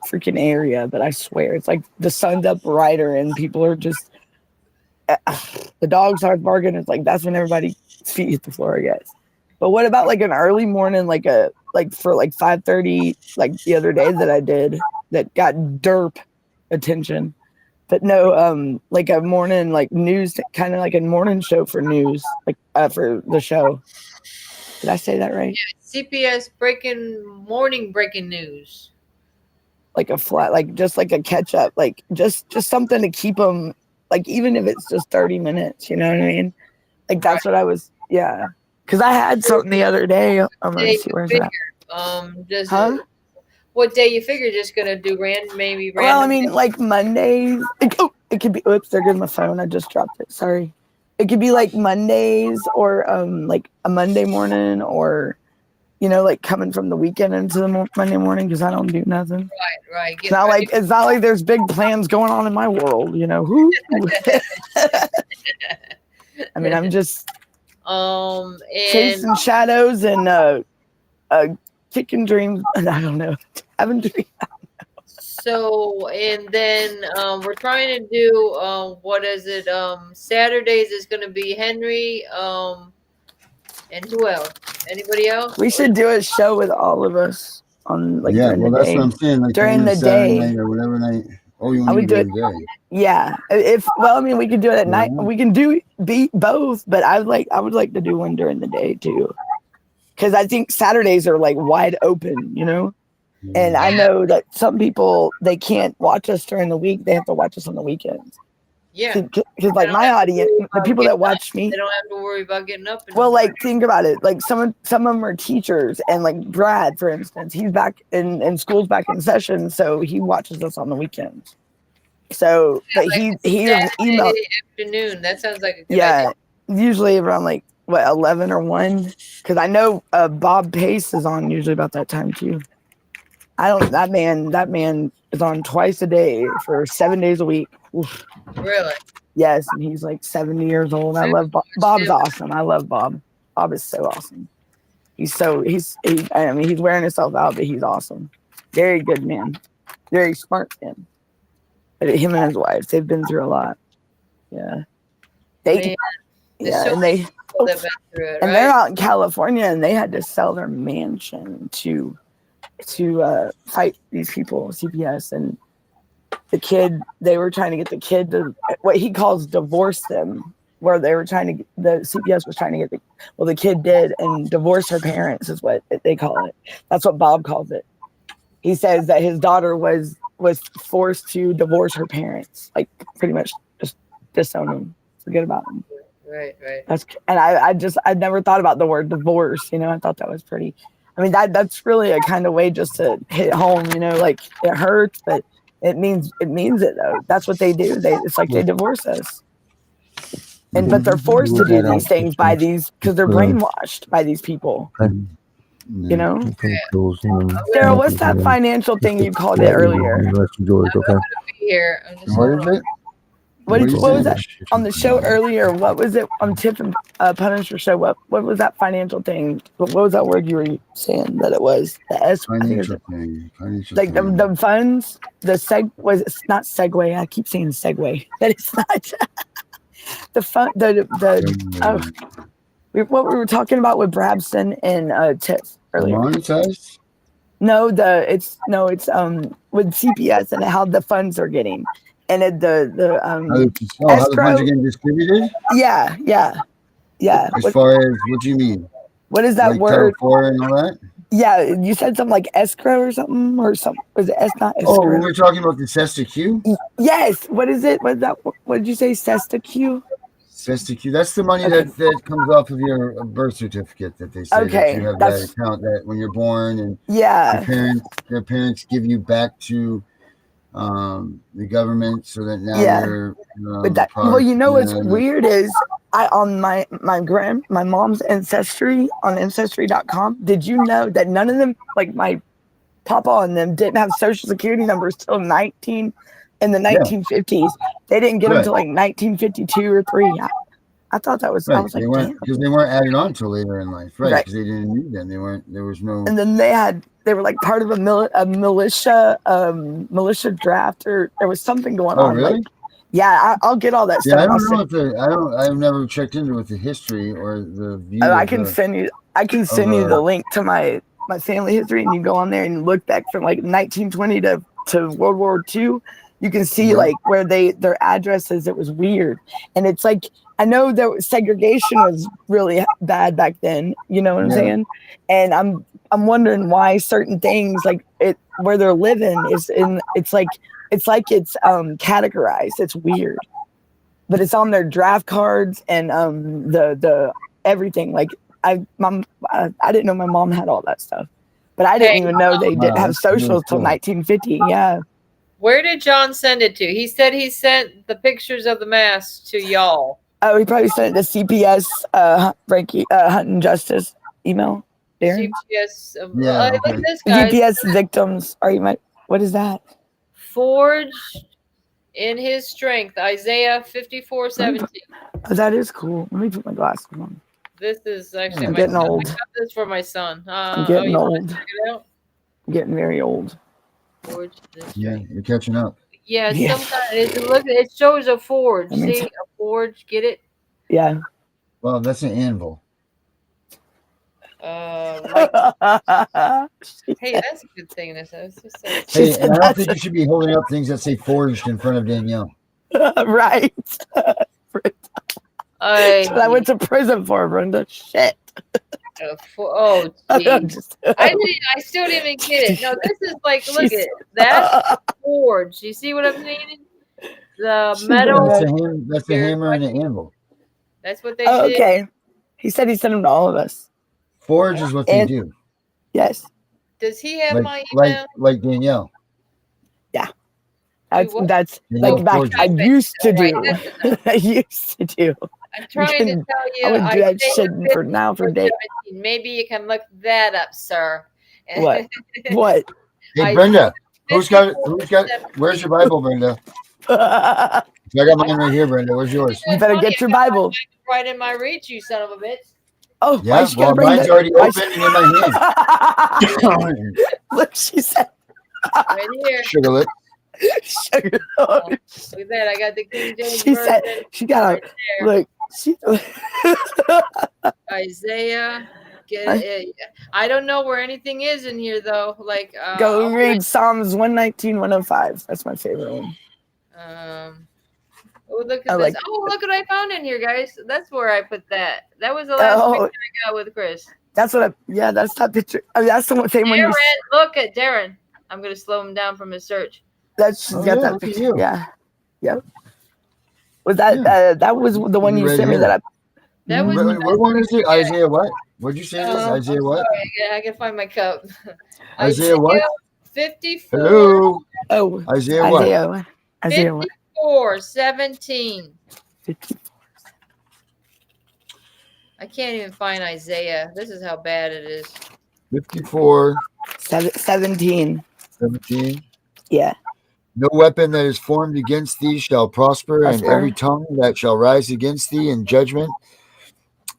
freaking area, but I swear it's like the sun's up brighter and people are just the dogs start barking. It's like that's when everybody's feet hit the floor, I guess. But what about like an early morning, like for like 5:30, like the other day that I did that got derp attention. But no, like a morning like news, kind of like a morning show for news, like for the show. Did I say that right? Yeah, CPS morning breaking news. Like a flat, like just like a catch up, like just something to keep them, like even if it's just 30 minutes, you know what I mean? Like that's what I was, yeah. Because I had something the other day. I'm gonna see where's that. What day you figure just gonna do maybe random? Well, I mean, like Mondays. It could be. Oops, there goes my phone. I just dropped it. Sorry. It could be like Mondays or like a Monday morning, or like coming from the weekend into the Monday morning because I don't do nothing. Right. It's not like there's big plans going on in my world. Who? I mean, I'm just and chasing shadows and kicking dreams. And I don't know, having dreams. So, and then we're trying to do what is it? Saturdays is going to be Henry. And who else? Anybody else? We should do a show with all of us on like during the that's day. what I'm saying. Like During the Saturday day night or whatever night. Oh, you I want would to do do it. the day? Yeah, I mean, we could do it at night. We can be both, but I would like to do one during the day too, because I think Saturdays are like wide open, And I know that some people they can't watch us during the week; they have to watch us on the weekends. Yeah, because like my audience, the people that watch me, they don't have to worry about getting up. Well, like think about it. Like some of them are teachers, and like Brad, for instance, he's back in school's back in session, so he watches us on the weekends. So, but he emailed afternoon. That sounds like a good yeah, idea. usually around like 11 or 1, because I know Bob Pace is on usually about that time too. That man is on twice a day for 7 days a week. Oof. Really? Yes, and he's like 70 years old. I love Bob. Bob's awesome. I love Bob. Bob is so awesome. He's wearing himself out, but he's awesome. Very good man. Very smart man. But him and his wife, they've been through a lot. Yeah. And they're out in California, and they had to sell their mansion to fight these people, CPS, and they were trying to get the kid to what he calls divorce them, where they were trying to the CPS was trying to get the kid did and divorce her parents is what they call it. That's what Bob calls it. He says that his daughter was forced to divorce her parents, like pretty much just disown them, forget about them. Right. I never thought about the word divorce. I thought that was pretty. I mean that's really a kind of way just to hit home. Like it hurts, but it means it though. That's what they do. It's like they divorce us, but they're forced to do these things because they're brainwashed by these people. Daryl, what's that financial thing you called it earlier? Here. What is it? What was that on the show earlier? What was it on Tip and Punisher show? What was that financial thing? What was that word you were saying that it was? The S financial thing. Like the funds, it's not Segway. I keep saying Segway, but it's not the fun. What we were talking about with Brabson and Tiff earlier. Monetized? No, it's with CPS and how the funds are getting. And the how the funds are getting distributed? Yeah. As far as what do you mean? What is that word? And all that? Yeah, you said something like escrow or something. Was it not escrow? Oh, we were talking about the SESTA-Q? Yes. What is it? What did you say? SESTA-Q? SESTA-Q. That's the money that comes off of your birth certificate that they say that you have that account that when you're born and your parents give you back to the government so that now you're what's weird is on my mom's ancestry on ancestry.com, did you know that none of them, like my Papa and them didn't have social security numbers till in the 1950s. They didn't get them Right. till like 1952 or 3. I thought that was. I Right. was They like, weren't damn. because they weren't added on till later in life. Right. Right. Because they didn't need them. They weren't. There was no. And then they were like part of a militia draft, or there was something going on. Really? Like, yeah, I'll get all that Yeah, stuff. I don't know I've never checked into with the history or the view. I can send you the link to my family history, and you go on there and look back from like 1920 to World War II. You can see like where their addresses. It was weird, and it's like I know that segregation was really bad back then. You know what I'm saying? And I'm wondering why certain things like where they're living is in. It's like it's categorized. It's weird, but it's on their draft cards and the everything. Like I didn't know my mom had all that stuff, but I didn't even know they didn't have socials till 1950. Yeah. Where did John send it to? He said he sent the pictures of the mask to y'all. Oh, he probably sent it to CPS, Frankie, Hunt and Justice email. Darren? CPS. Look at this, guys. CPS victims. What is that? Forged in his strength, Isaiah 54:17. Oh, that is cool. Let me put my glasses on. This is actually I'm getting old. I got this for my son. I'm getting old. Check it out? I'm getting very old. Yeah, you're catching up. Yeah, it shows a forge. See, a forge. Get it? Yeah. Well, that's an anvil. Hey, that's a good thing. Hey, and I don't think you should be holding up things that say forged in front of Danielle. Right. I went to prison for, Brenda. Shit. Geez. I still didn't even get it. No, this is like, look at it. That's forge. You see what I'm saying? The metal. That's a hammer and an anvil. That's what they did. Okay. He said he sent them to all of us. Forge is what they do. Yes. Does he have my email? Like Danielle. Yeah. That's like back I used to do. I used to do. I'm trying to tell you. I would do that shit for days. Maybe you can look that up, sir. What? What? Hey, Brenda. Who's got? Where's your Bible, Brenda? I got mine right here, Brenda. Where's yours? You better get your Bible. Right in my reach, you son of a bitch. Oh, yeah. Well, mine's already open and in my hand. Look, she said. Right here. Sugar lip. Sugar. Look at that. I got the King James She version. said she got right a look. Isaiah. I don't know where anything is in here though. Like go read Psalms 119, 105. That's my favorite one. Oh, look at this. Look what I found in here, guys. That's where I put that. That was the last picture I got with Chris. That's what that's that picture. I mean, that's the same one. Darren, look at Darren. I'm gonna slow him down from his search. She's got that picture. Yeah. Yep. Was that that was the one you sent me that was what one is it? Isaiah what? What'd you say? Isaiah what? I can find my cup. Isaiah what? 54. Hello. Oh, Isaiah what? Isaiah what? 54:17. I can't even find Isaiah. This is how bad it is. 54. 17. 17. Yeah. No weapon that is formed against thee shall prosper, and every tongue that shall rise against thee in judgment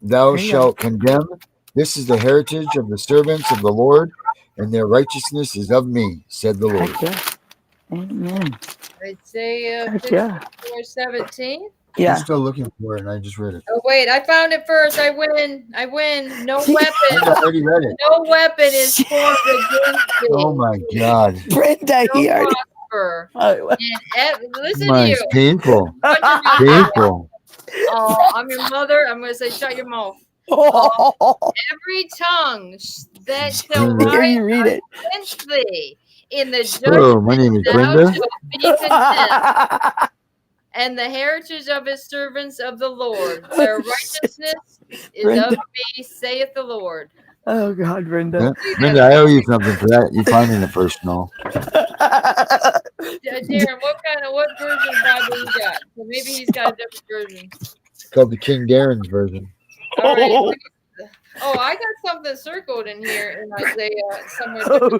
thou shalt condemn. This is the heritage of the servants of the Lord, and their righteousness is of me, said the Lord. Amen. Isaiah 54:17. Yeah. I'm still looking for it, and I just read it. Oh wait, I found it first. I win. No weapon. I already read it. No weapon is formed against thee. Oh my God. Brenda, he already. Listen Mine's to you. painful. Painful. Oh, I'm your mother. I'm gonna say, shut your mouth. Every tongue that shall rise against thee in the judgment. Hello, my name is Brenda. Be condemned. And the heritage of his servants of the Lord, their righteousness is Brenda. of me, saith the Lord. Oh God, Brenda. Brenda, I owe you something for that. You finding it personal. Darren, what version of Bible you got? So maybe he's got a different version. It's called the King Darren's version. All right. Oh, I got something circled in here in Isaiah somewhere. Oh,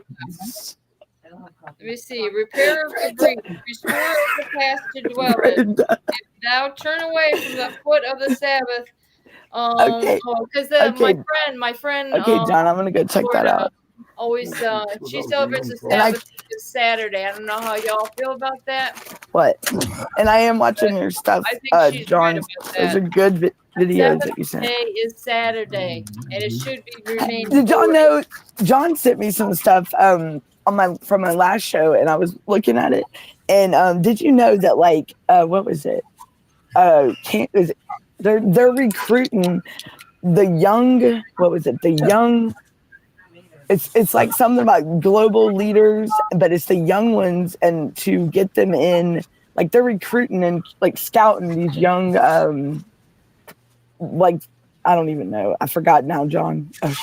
Let me see. Repair of the breach, restore the past to dwell in. Brenda. If thou turn away from the foot of the Sabbath. Okay. Because Okay. my friend, Okay, John, I'm gonna go check that Florida out. always she celebrates the And I Sabbath this Saturday. I don't know how y'all feel about that. what? And I am watching your stuff, I think she's right John. about Those are that. good videos Sabbath that you sent. day is Saturday, and it should be remain. Did y'all know John sent me some stuff on from my last show, and I was looking at it. And did you know that like what was it? They're recruiting the young. What was it? The young. It's like something about global leaders, but it's the young ones, and to get them in, like they're recruiting and like scouting these young, like I don't even know. I forgot now, John. Oh,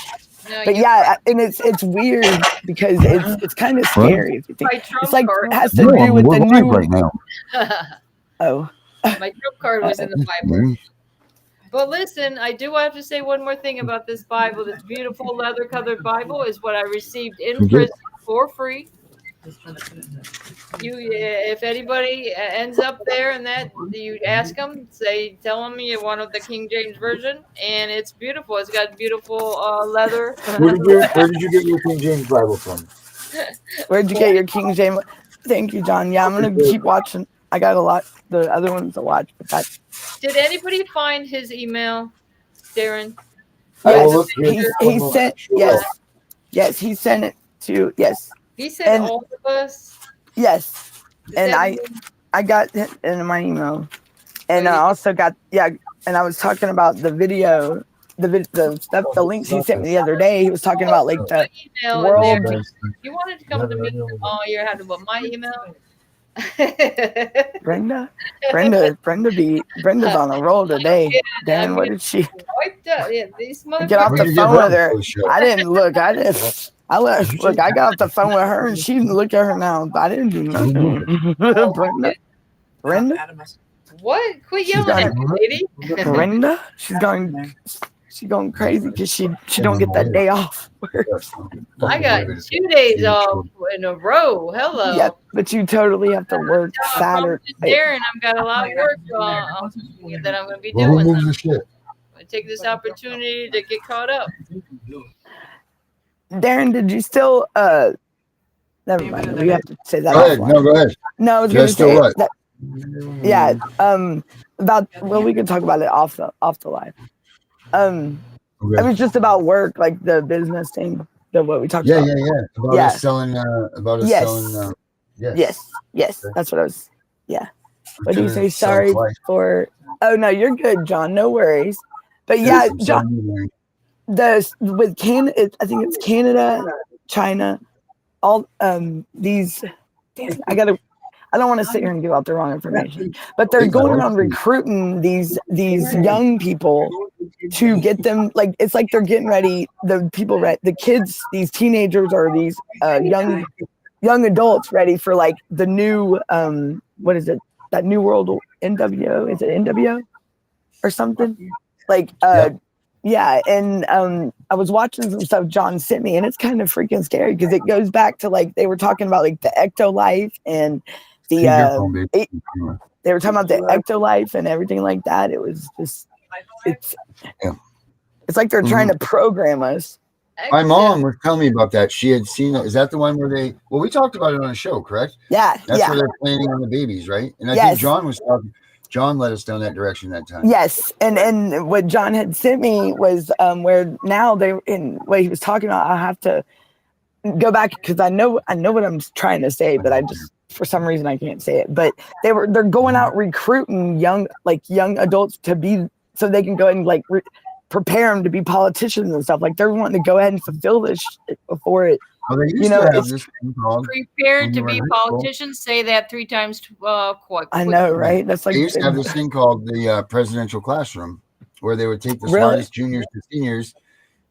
No, but yeah, and it's weird because it's kind of scary if you think. It's like it has to do with the new. Right now. Oh, my trump card was in the Bible. But listen, I do have to say one more thing about this Bible. This beautiful leather-covered Bible is what I received in prison for free. If anybody ends up there and that, you ask them, tell them you want the King James version, and it's beautiful. It's got beautiful leather. Where did you get your King James Bible from? Where'd you get your King James? Thank you, John. Yeah, I'm gonna keep watching. I got a lot. The other ones to watch, but that. Did anybody find his email, Darren? Yes, he sent. Yes, he sent it to. Yes, he sent all of us. Yes, and I got it in my email, and I also got and I was talking about the video, the stuff, the links he sent me the other day. He was talking about like the world. You wanted to come to me. Oh, you had to put my email. Brenda's on a roll today. Dan, what did she? Get off the phone with her. I didn't look. I got off the phone with her, and she look at her now. I didn't do nothing. Brenda. What? Quit yelling at me, lady. Brenda. She's going crazy because she don't get that day off. I got 2 days off in a row. Hello. Yeah, but you totally have to work Saturday. Darren, I've got a lot of work that I'm going to be doing. I take this opportunity to get caught up. Darren, did you still? Never mind. We have to say that. Go ahead. No, go ahead. No, I was going to say that. Yeah. About we can talk about it off the live. It was just about work, like the business thing, what we talked about. Yeah. About us selling. Selling. Yes. That's what I was. Yeah. What do you say? Sorry for. Oh no, you're good, John. No worries. But yeah, John. With Canada, I think it's Canada, China, all these. Damn, I don't want to sit here and give out the wrong information, but they're going around recruiting these young people to get them, like it's like they're getting ready. The kids, these teenagers or these young adults ready for like the new what is it? That New World NWO? Is it NWO or something? Like yeah, and I was watching some stuff John sent me, and it's kind of freaking scary because it goes back to like they were talking about like the ecto-life and they were talking about the ecto-life and everything like that. It was just it's like they're trying to program us. My mom was telling me about that. She had seen it. Is that the one where we talked about it on a show, correct? Yeah. That's where they're planning on the babies, right? And I think John led us down that direction that time. Yes, and what John had sent me was where now what he was talking about. I have to go back because I know what I'm trying to say, but I just for some reason I can't say it. But they're going out recruiting young adults to be so they can go ahead and like prepare them to be politicians and stuff. Like they're wanting to go ahead and fulfill this shit before it. It's prepared to be politicians. Say that 3 times. Quick. I know, right? That's like they used to have this thing called the presidential classroom, where they would take the smartest juniors to seniors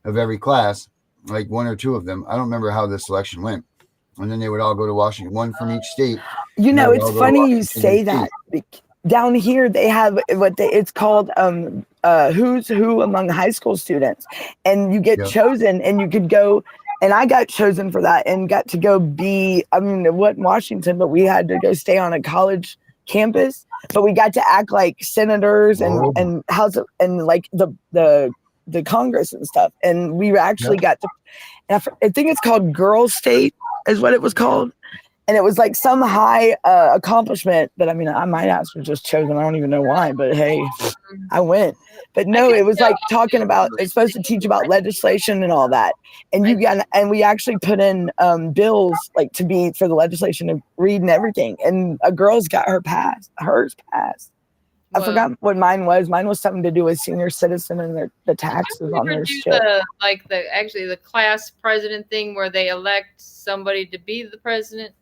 of every class, like 1 or 2 of them. I don't remember how the selection went, and then they would all go to Washington, one from each state. It's funny you say that. down here they have it's called Who's Who Among High School Students, and you get chosen, and you could go. And I got chosen for that and got to go be, I mean, it wasn't Washington, but we had to go stay on a college campus, but we got to act like senators and House of, and like the Congress and stuff. And we actually got to, I think it's called Girl State is what it was called. And it was like some high accomplishment that, I mean, my ass was just chosen. I don't even know why, but hey, I went. But no, it was like talking about, it's supposed to teach about legislation and all that. And we actually put in bills like to be for the legislation to read and everything. And a girl's got hers passed. I forgot what mine was. Mine was something to do with senior citizen and the taxes on their shit. The class president thing where they elect somebody to be the president.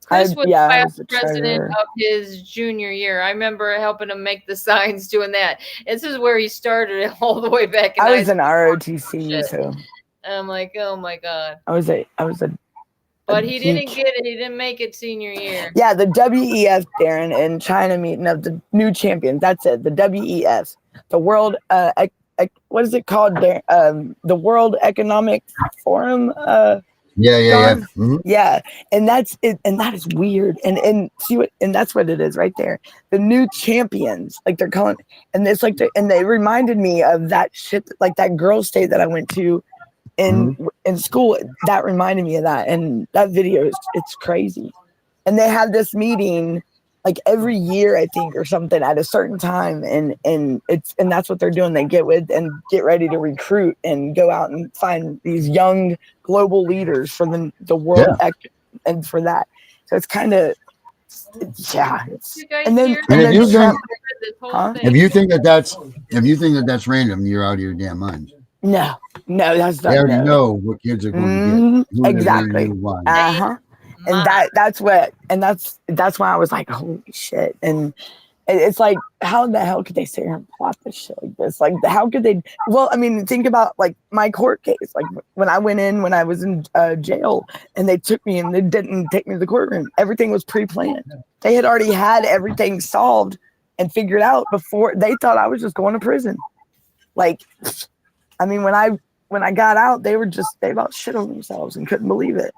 Chris was class president of his junior year. I remember helping him make the signs, doing that. This is where he started it all the way back. I was in ROTC, so I'm like, oh my god. I was a. But he didn't get it. He didn't make it senior year. Yeah, the WEF, Darren, in China meeting of the new champions. That's it. The WEF, the World. What is it called? There, the World Economic Forum. Yeah. Mm-hmm. Yeah, and that's it, and that is weird. And see what, and that's what it is right there. The new champions, like they're calling, and it's like, and they reminded me of that shit, like that girl state that I went to in school. That reminded me of that, and that video it's crazy. And they have this meeting like every year, I think, or something at a certain time, and that's what they're doing. They get ready to recruit and go out and find these young global leaders for the world and for that. So it's kind of and then if you think that that's random, you're out of your damn mind. No, that's not. They already know what kids are going to get. Exactly. And that's why I was like, holy shit. And it's like, how the hell could they sit here and plot this shit like this? Like, how could they? Well, I mean, think about like my court case. Like when I was in jail, and they took me and they didn't take me to the courtroom. Everything was pre-planned. They had already had everything solved and figured out before. They thought I was just going to prison. Like, I mean, when I got out, they about shit on themselves and couldn't believe it.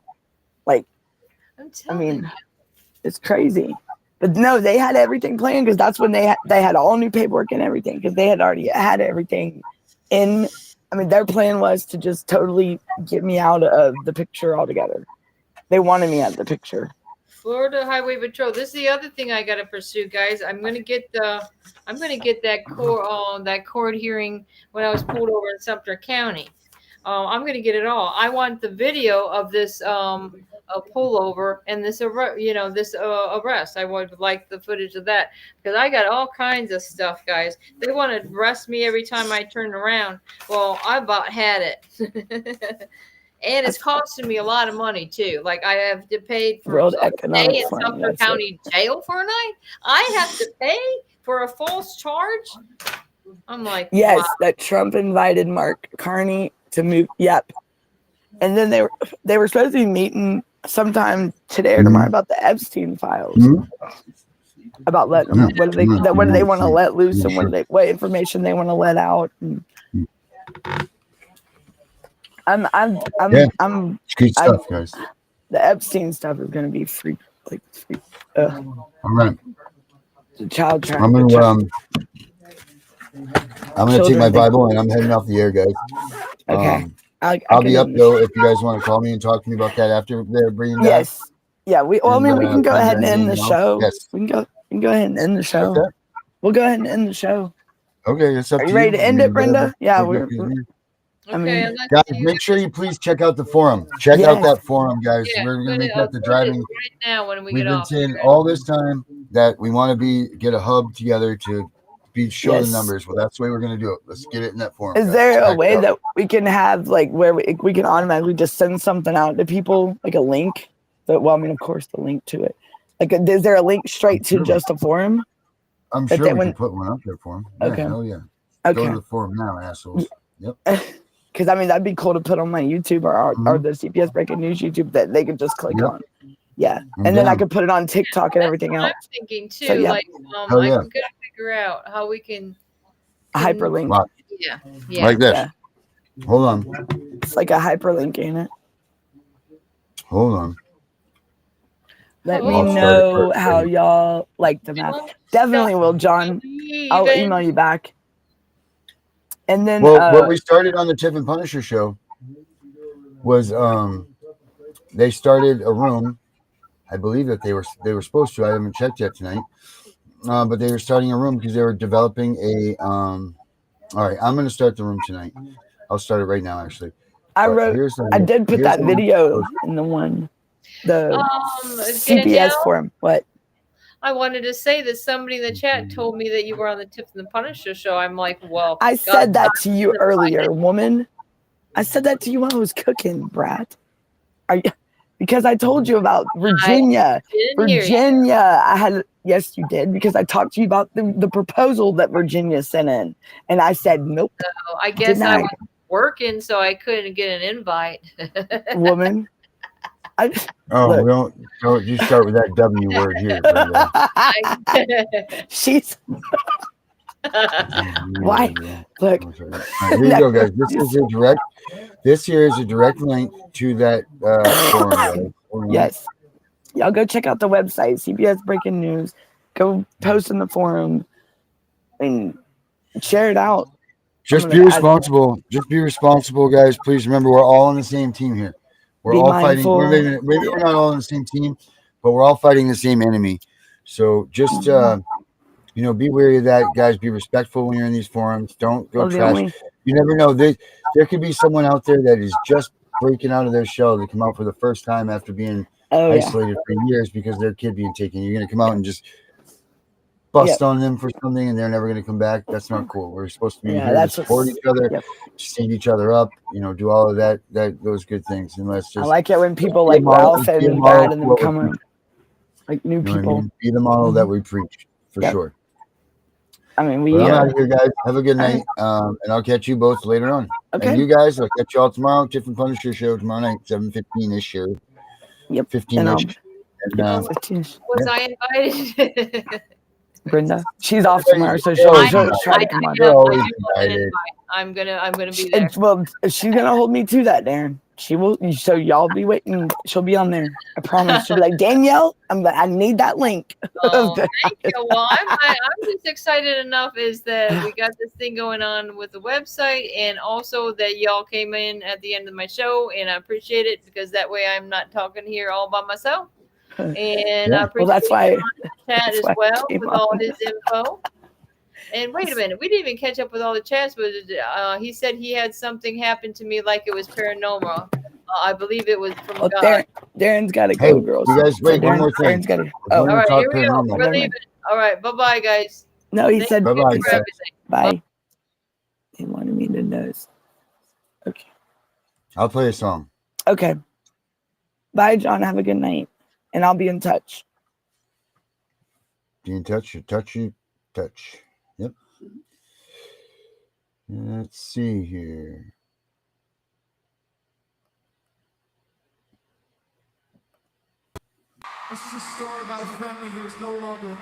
Like, I mean, it's crazy. But no, they had everything planned, because that's when they had all new paperwork and everything, because they had already had everything in. I mean, their plan was to just totally get me out of the picture altogether. They wanted me out of the picture. Florida Highway Patrol. This is the other thing I got to pursue, guys. I'm gonna get that court hearing when I was pulled over in Sumter County. I'm gonna get it all. I want the video of this a pullover and this arrest. I would like the footage of that, because I got all kinds of stuff, guys. They want to arrest me every time I turn around. Well, I about had it. And it's costing me a lot of money too. Like I have to pay for a stay in Sumter County jail for a night. I have to pay for a false charge. I'm like, yes, wow. That Trump invited Mark Carney to move. Yep. And then they were supposed to be meeting sometime today or tomorrow about the Epstein files. About letting them, what do they want to let loose, and what information they want to let out. And It's good stuff, guys. The Epstein stuff is going to be freak. All right. The child trafficking. I'm gonna take my Bible and I'm heading off the air, guys. Okay. I'll be up though if you guys want to call me and talk to me about that after they're bringing that. Yes. Yeah. We can go ahead and end the show. Yes. We can go ahead and end the show. Okay. We'll go ahead and end the show. Okay, it's up to you. Are you ready to end it, Brenda? Yeah, we're guys, make sure you please check out the forum. Check out that forum, guys. We're gonna make that the driving. Right now, when we We've get been off. saying all this time that we want to get a hub together to show the numbers. Well, that's the way we're gonna do it. Let's get it in that forum. Is there a way that we can have like where we can automatically just send something out to people, like a link? Of course, the link to it. Like, is there a link straight to just a forum? I'm sure we can put one up there for them. Yeah, okay. Hell yeah. Okay. Go to the forum now, assholes. Yep. Because I mean, that'd be cool to put on my YouTube or the CPS Breaking News YouTube that they could just click on. Yeah, I'm and then I down. could put it on TikTok and That's everything what else. I'm thinking too. So, yeah. Like, Oh, I yeah. can gotta figure out how we can Hyperlink. Watch. Yeah. Like this. Yeah. Hold on. It's like a hyperlink, ain't it? Hold on. Let me I'll start it know first. how y'all like the math. Definitely will, John. I'll email you back. And then Well, what we started on the Tiff and Punisher show was they started a room. I believe that they were supposed to. I haven't checked yet tonight. But they were starting a room because they were developing a all right, I'm gonna start the room tonight. I'll start it right now actually. I did put that video in the CPS Danielle? forum. What? I wanted to say that somebody in the chat told me that you were on the Tiff and the Punisher show. I'm like, well, I said that to you earlier, woman. I said that to you when I was cooking, brat. Are you? Because I told you about Virginia. Virginia. I had, yes, you did, because I talked to you about the proposal that Virginia sent in. And I said, nope. So I guess I was working, so I couldn't get an invite. Woman. Don't you start with that W word here, Brenda. She's why? Look. Right, here you go, guys. This here is a direct link to that forum. Yes. Y'all go check out the website, CPS Breaking News. Go post in the forum and share it out. Just be responsible. Just be responsible, guys. Please remember, we're all on the same team here. We're all fighting. Maybe we're not all on the same team, but we're all fighting the same enemy. So just be wary of that, guys. Be respectful when you're in these forums. Don't go trash. You never know. There could be someone out there that is just breaking out of their shell to come out for the first time after being isolated for years because their kid being taken. You're going to come out and just bust on them for something, and they're never going to come back. That's not cool. We're supposed to be here to support each other, stand each other up. Do all of that. Those good things. And let's just. I like it when people like Ralph and Brad and them come in, like new people. Be the model that we preach for sure. I mean, I'm out of here, guys. Have a good night, and I'll catch you both later on. Okay. And you guys, I'll catch you all tomorrow. Tiff and Punisher show tomorrow night, 7:15 ish here. Yep. 15ish. Was I invited? Brenda, she's off tomorrow, so she'll try to come on. I'm gonna be there. Well, she's gonna hold me to that, Darren. She will. So y'all be waiting. She'll be on there. I promise. She'll be like, Danielle, I need that link. Oh, thank you. Well, I'm just excited enough is that we got this thing going on with the website, and also that y'all came in at the end of my show, and I appreciate it because that way I'm not talking here all by myself. And I appreciate that's why chat as well with all his info. And wait a minute, we didn't even catch up with all the chats, but he said he had something happen to me like it was paranormal. I believe it was from God. Darren's got to go, girls. You guys, wait, one more thing. Darren's got to. All right, here we go. We're leaving. All right, bye-bye, guys. No, he said bye-bye. Bye. He wanted me to know. Okay. I'll play a song. Okay. Bye, John. Have a good night. And I'll be in touch. Be in touch. Touch. Yep. Let's see here. This is a story about a family who is no longer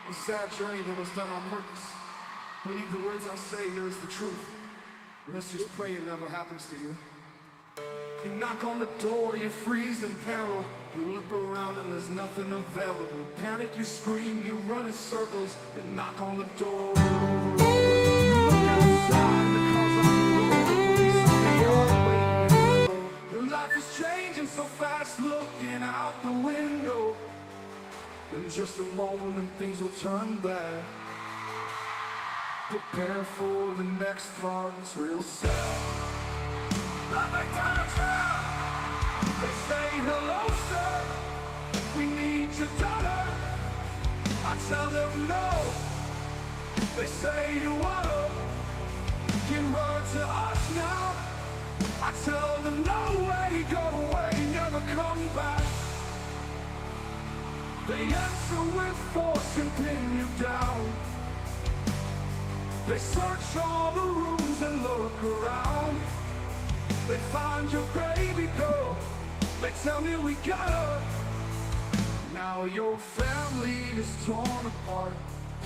a sad journey that was done on purpose. Believe the words I say, here is the truth. Let's just pray it never happens to you. You knock on the door, you freeze in peril. You look around and there's nothing available. Panic, you scream, you run in circles. You knock on the door. Look outside, the cars on the road. Police on the yard waiting. Your life is changing so fast, looking out the window. In just a moment and things will turn bad. Prepare for the next part, it's real sad. Nothing turns around. They say hello, sir. We need your daughter. I tell them no. They say you wanna give her to us now. I tell them no way, go away, never come back. They answer with force and pin you down. They search all the rooms and look around. They find your baby girl. They tell me we got her. Now your family is torn apart,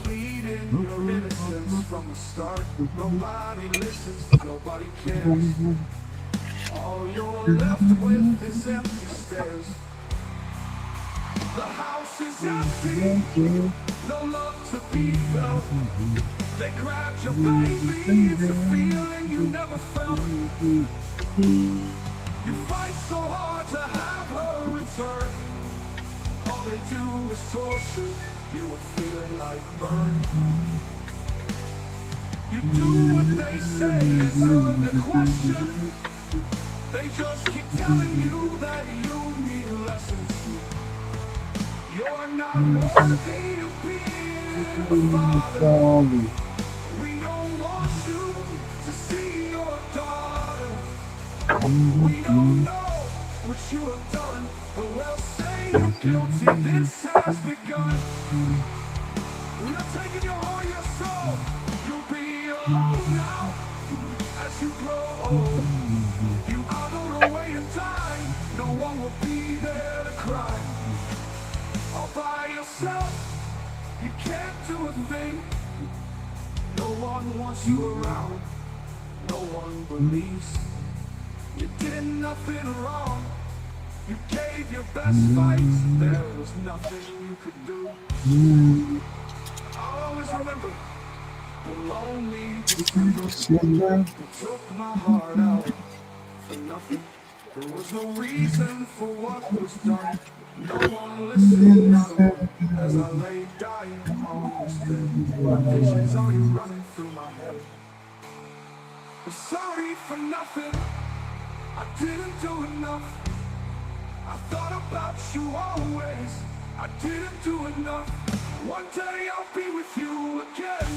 pleading your innocence from the start. Nobody listens, nobody cares. All you're left with is empty stairs. The house is empty, no love to be felt. They grabbed your baby, it's a feeling you never felt. You fight so hard to have her return. All they do is torture you, are feeling like burn. You do what they say, it's under question. They just keep telling you that you need lessons. You're not worthy of being a father. We don't want you to see your daughter. We don't know what you have done, but we'll say you're guilty. This has begun. We're not taking your heart, your soul. You'll be alone now as you grow old. You are on the way to die. No one will be there to cry. All by yourself, you can't do a thing. No one wants you around. No one believes you did nothing wrong. You gave your best fight. There was nothing you could do. I'll always remember the lonely December who took my heart out for nothing. There was no reason for what was done. No one listened, not one, as I lay dying on this bed. Visions are you running through my head. I'm sorry for nothing. I didn't do enough. I thought about you always. I didn't do enough. One day I'll be with you again.